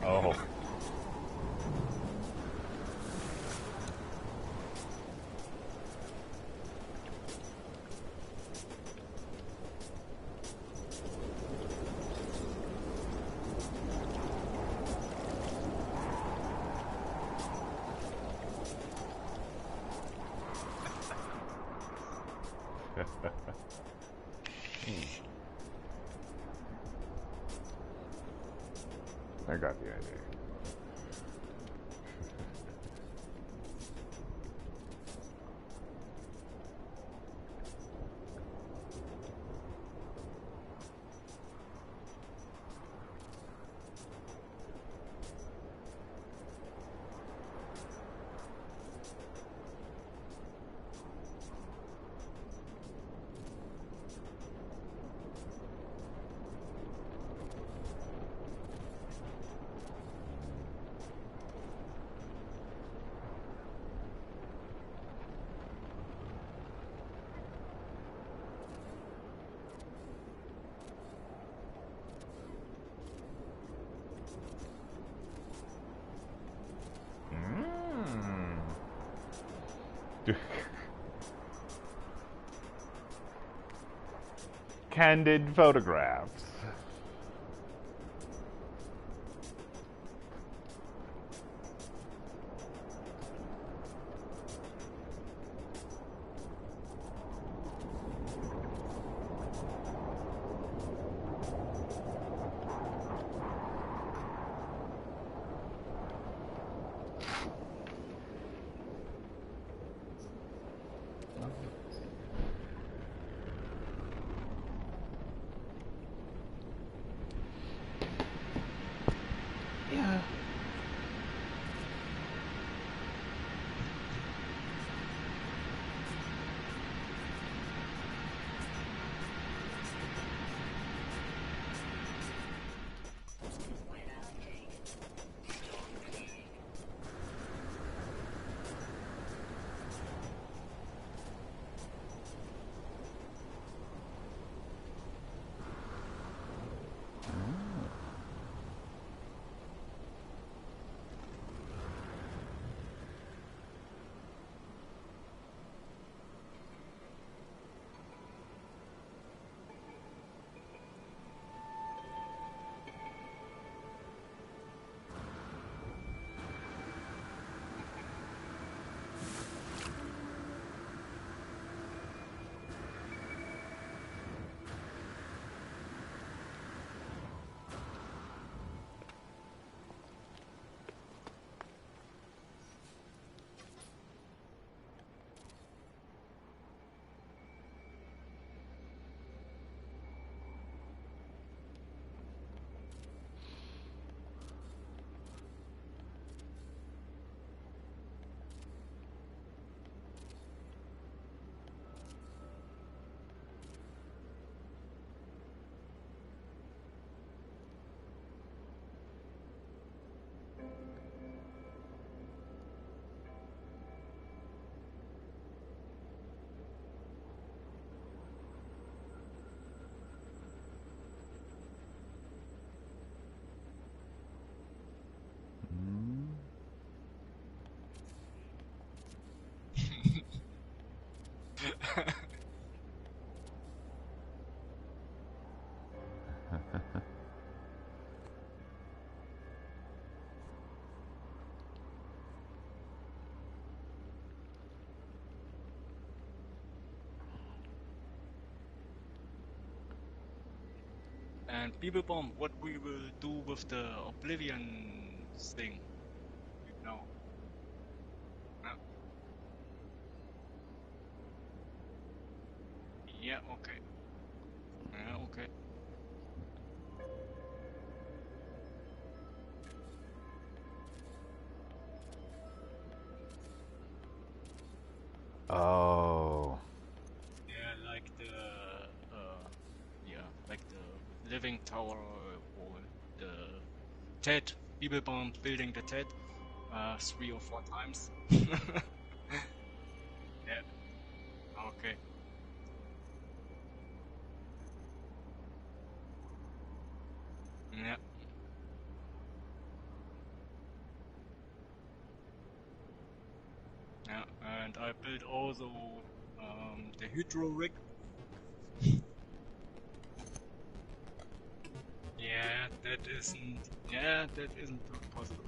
Oh. I got the idea. Candid photographs. Yeah. And Beeblebum, what we will do with the Oblivion thing, you know? Uh, yeah, okay. Yeah, okay. Oh. Yeah, like like the living tower or the TED, Beeblebum building the TED, 3 or 4 times. Yeah, okay. Yeah, yeah, and I built also the hydro rig. Yeah, that isn't possible.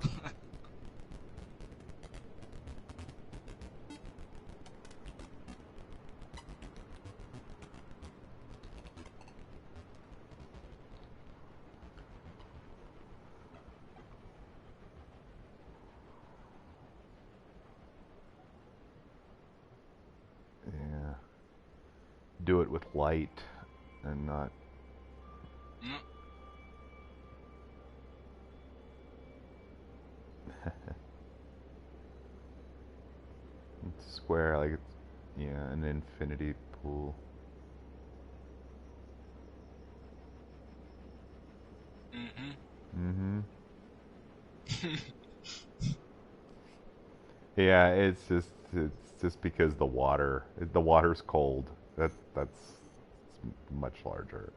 Yeah. Do it with light and not. Mm, It's square, like it's. Yeah, an infinity pool. mm-hmm. Mm hmm. Yeah, it's just because the water's cold. That's much larger.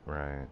Right.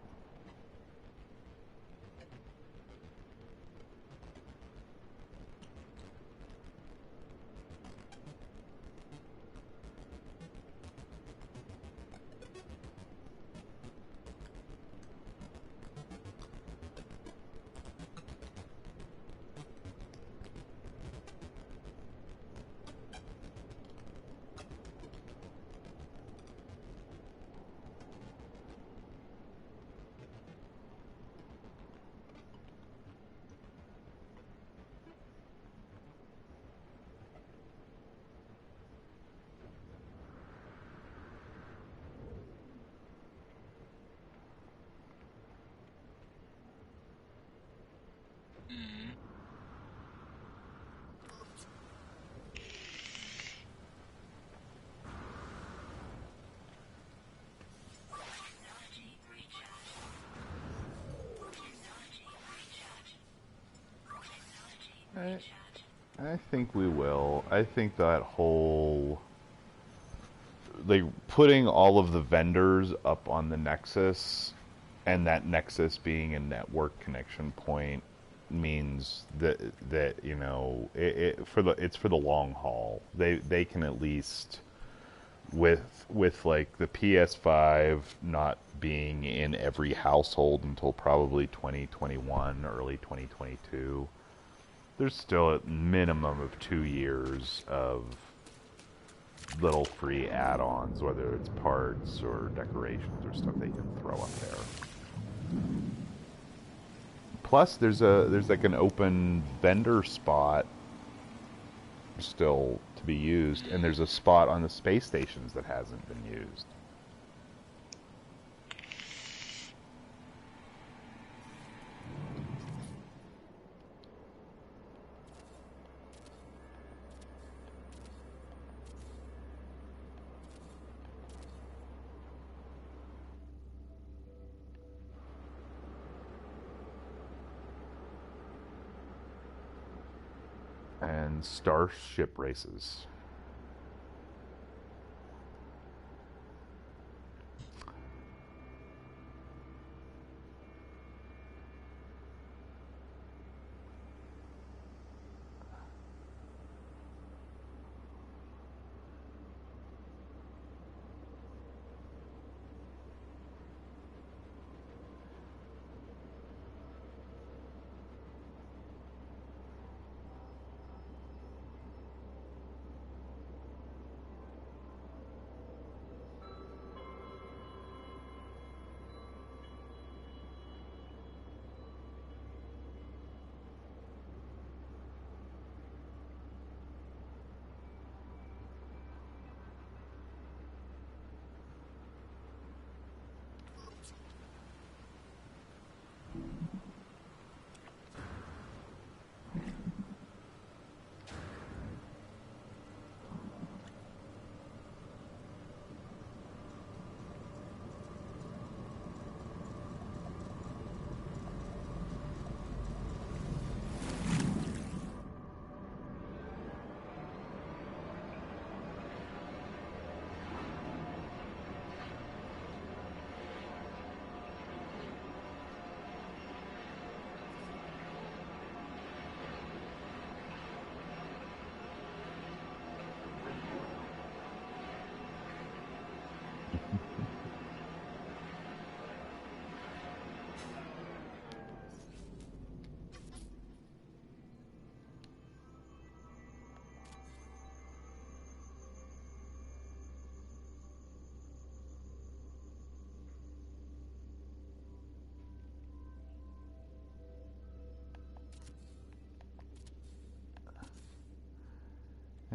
Mm-hmm. I I think we will. I think that whole like putting all of the vendors up on the Nexus and that Nexus being a network connection point means that it's for the long haul. They can at least with like the PS5 not being in every household until probably 2021, early 2022. There's still a minimum of 2 years of little free add-ons, whether it's parts or decorations or stuff they can throw up there. Plus, there's like an open vendor spot still to be used, and there's a spot on the space stations that hasn't been used. And starship races.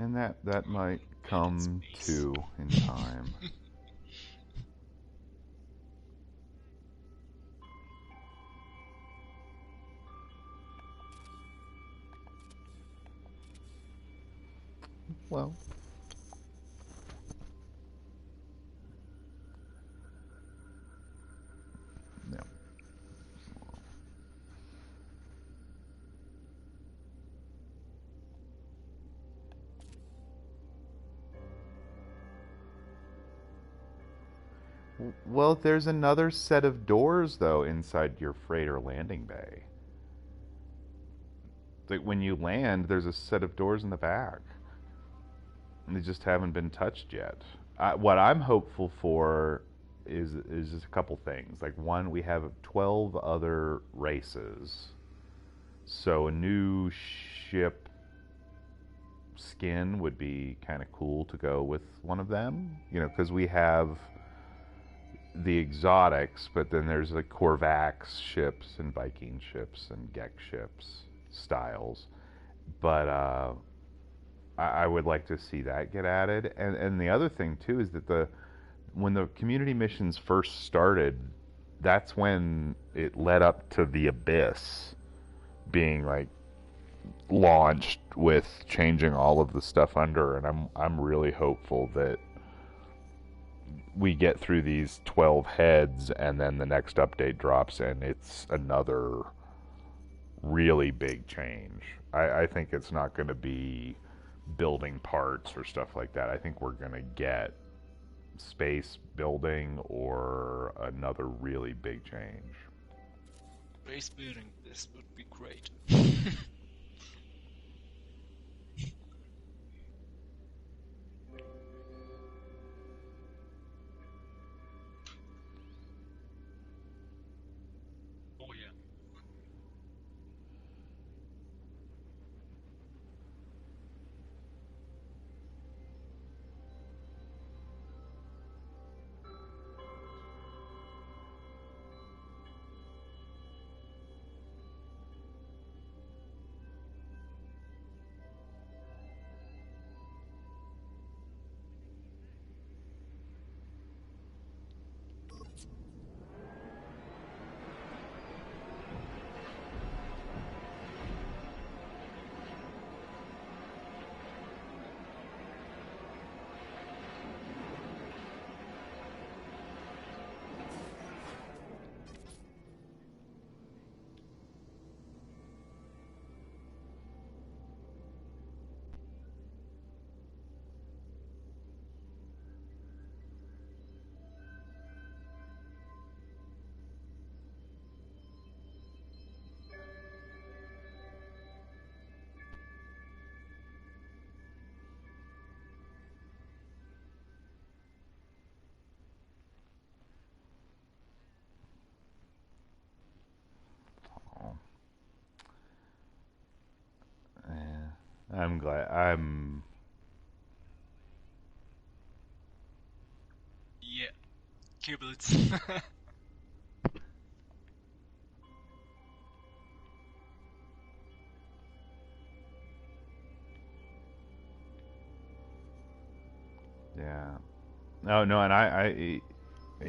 And that might Made in come space. too in time. Well, yeah. Well, there's another set of doors though inside your freighter landing bay. Like when you land, there's a set of doors in the back, and they just haven't been touched yet. What I'm hopeful for is just a couple things. Like one, we have 12 other races, so a new ship skin would be kind of cool to go with one of them. You know, because we have the exotics, but then there's like Korvax ships and Viking ships and Gek ships styles. But I would like to see that get added. And the other thing too is that the when the community missions first started, that's when it led up to the abyss being like launched with changing all of the stuff under, and I'm really hopeful that we get through these 12 heads and then the next update drops and it's another really big change. I think it's not going to be building parts or stuff like that. I think we're going to get space building or another really big change. Base building, this would be great. Oh yeah. Oh, yeah. I'm glad. I'm Yeah, kibbles. yeah. No, no, and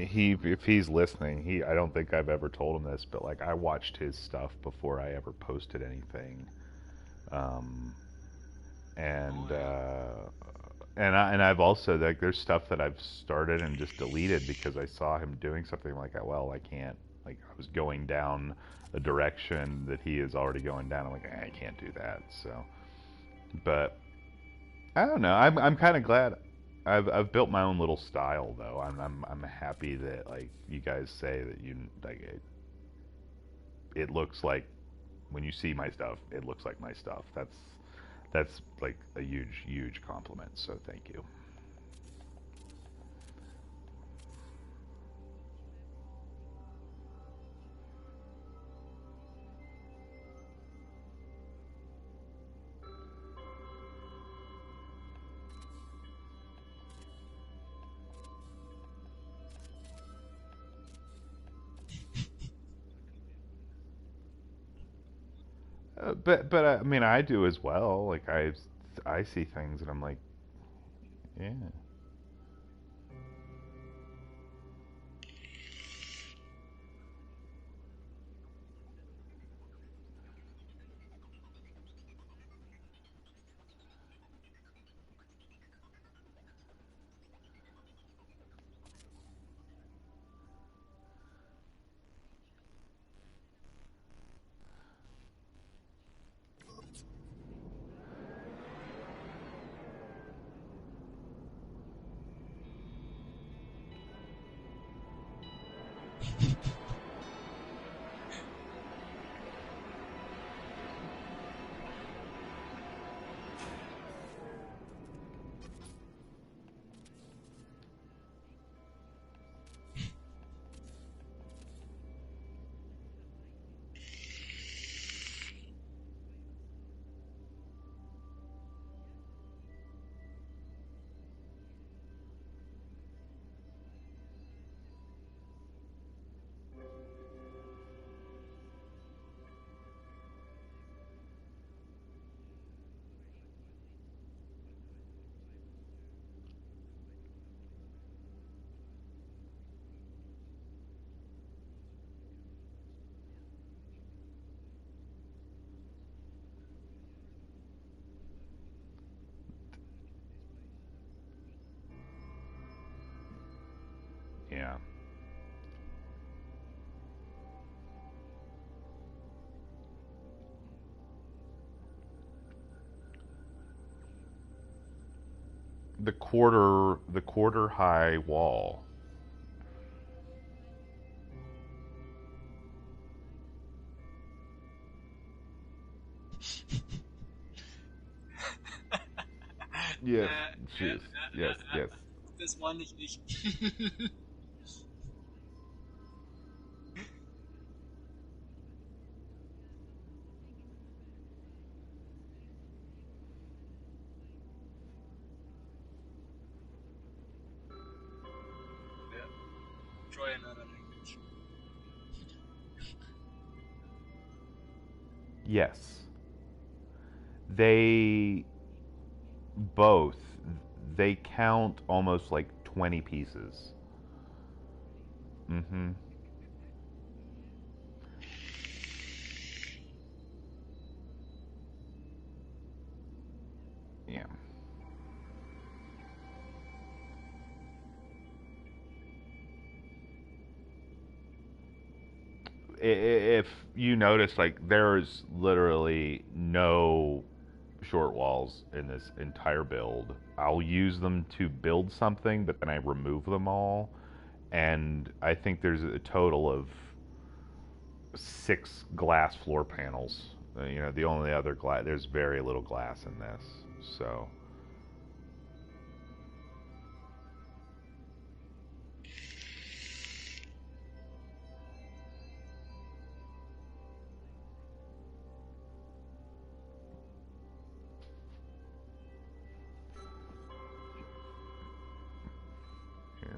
he if he's listening, he I don't think I've ever told him this, but like I watched his stuff before I ever posted anything. Um, Oh and yeah. I've also like there's stuff that I've started and just deleted because I saw him doing something like well I can't like I was going down a direction that he is already going down. I'm like I can't do that. So, but I don't know. I'm kind of glad. I've built my own little style though. I'm happy that like you guys say that you like it looks like when you see my stuff, it looks like my stuff. That's like a huge compliment. So thank you. But I mean I do as well. Like I see things and I'm like, yeah. Yeah. The quarter high wall. Yes, yes, yes, yes. Das meine ich nicht. Yeah, try another language. Yes. They both they count almost like 20 pieces. Mm-hmm. Yeah. If you notice, like, there's literally no short walls in this entire build. I'll use them to build something, but then I remove them all. And I think there's a total of 6 glass floor panels. The only other glass, there's very little glass in this. So, yeah.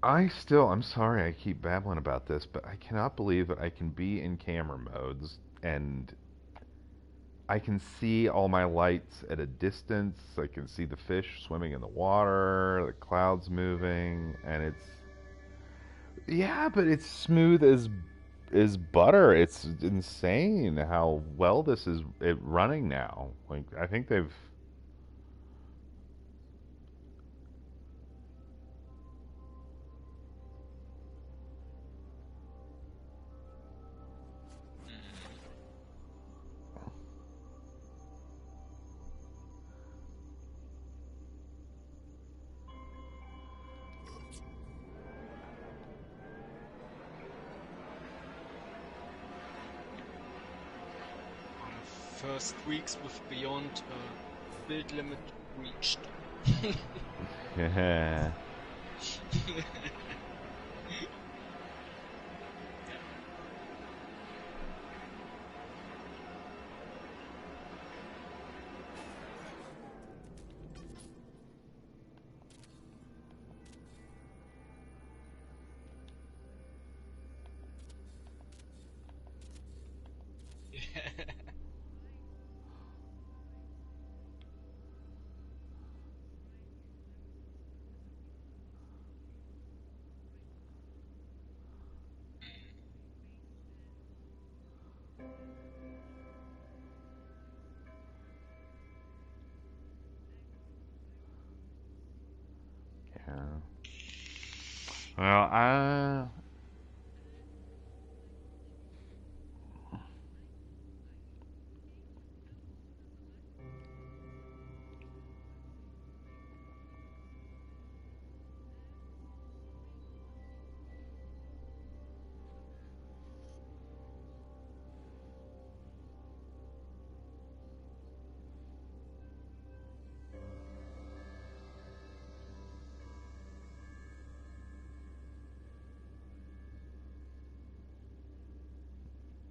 I'm sorry I keep babbling about this, but I cannot believe that I can be in camera modes and I can see all my lights at a distance. I can see the fish swimming in the water, the clouds moving, and yeah, but it's smooth as butter. It's insane how well this is running now. Like, I think they've First weeks with Beyond build limit reached. yeah. Yeah. Well,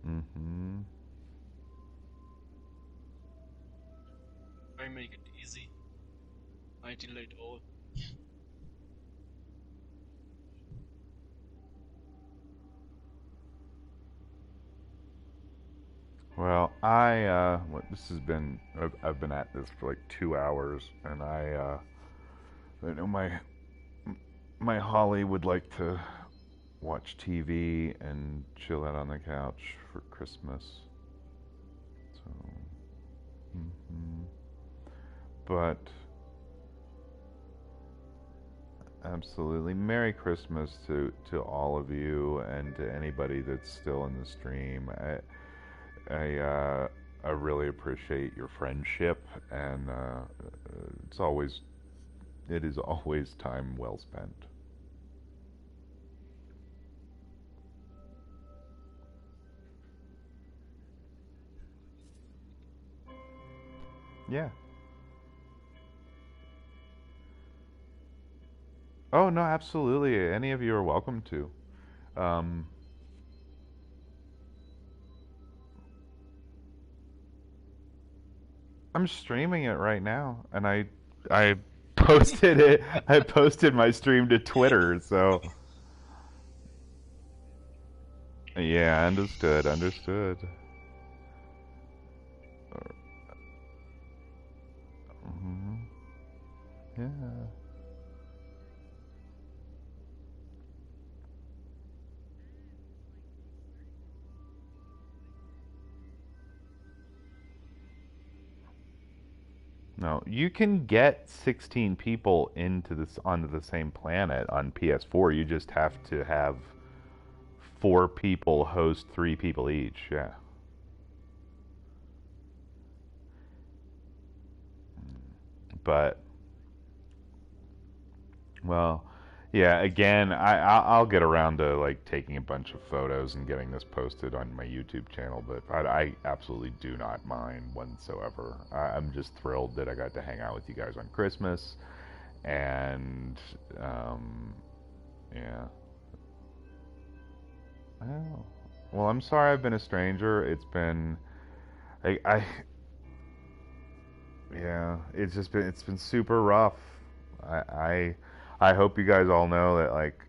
mhm. I make it easy. I delete all. Well, what this has been, I've been at this for like 2 hours, and I know my Holly would like to watch TV and chill out on the couch for Christmas. So, mhm. But absolutely, Merry Christmas to all of you and to anybody that's still in the stream. I I really appreciate your friendship, and it's always it is always time well spent. Yeah. Oh no, absolutely. Any of you are welcome to. Um, I'm streaming it right now, and I posted it. I posted my stream to Twitter. So yeah, understood. Understood. Mhm. Yeah. No, you can get 16 people into this onto the same planet on PS4. You just have to have four people host three people each. Yeah. But well, yeah. Again, I'll get around to like taking a bunch of photos and getting this posted on my YouTube channel. But I absolutely do not mind whatsoever. I'm just thrilled that I got to hang out with you guys on Christmas, and yeah. Oh. Well, I'm sorry I've been a stranger. It's been I yeah, it's been super rough. I I I hope you guys all know that like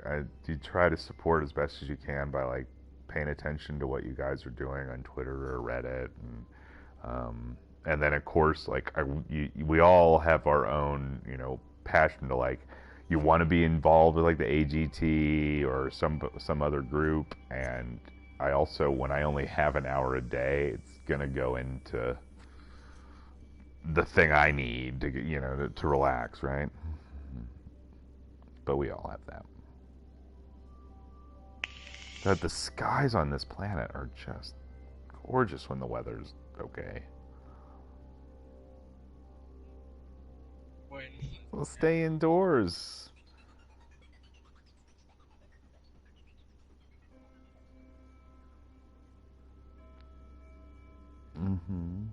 you try to support as best as you can by like paying attention to what you guys are doing on Twitter or Reddit, and then of course like we all have our own passion to like you want to be involved with like the AGT or some other group, and I also when I only have an hour a day, it's gonna go into the thing I need to to relax, right? But we all have that. The skies on this planet are just gorgeous when the weather's okay. When We'll stay indoors. Mm-hmm.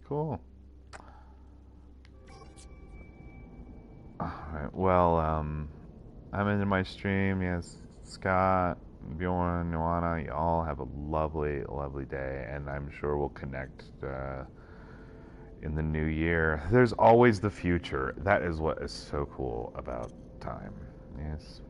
Cool. All right. Well, I'm into my stream. Yes, Scott, Bjorn, Nirwana, you all have a lovely, lovely day, and I'm sure we'll connect in the new year. There's always the future. That is what is so cool about time. Yes.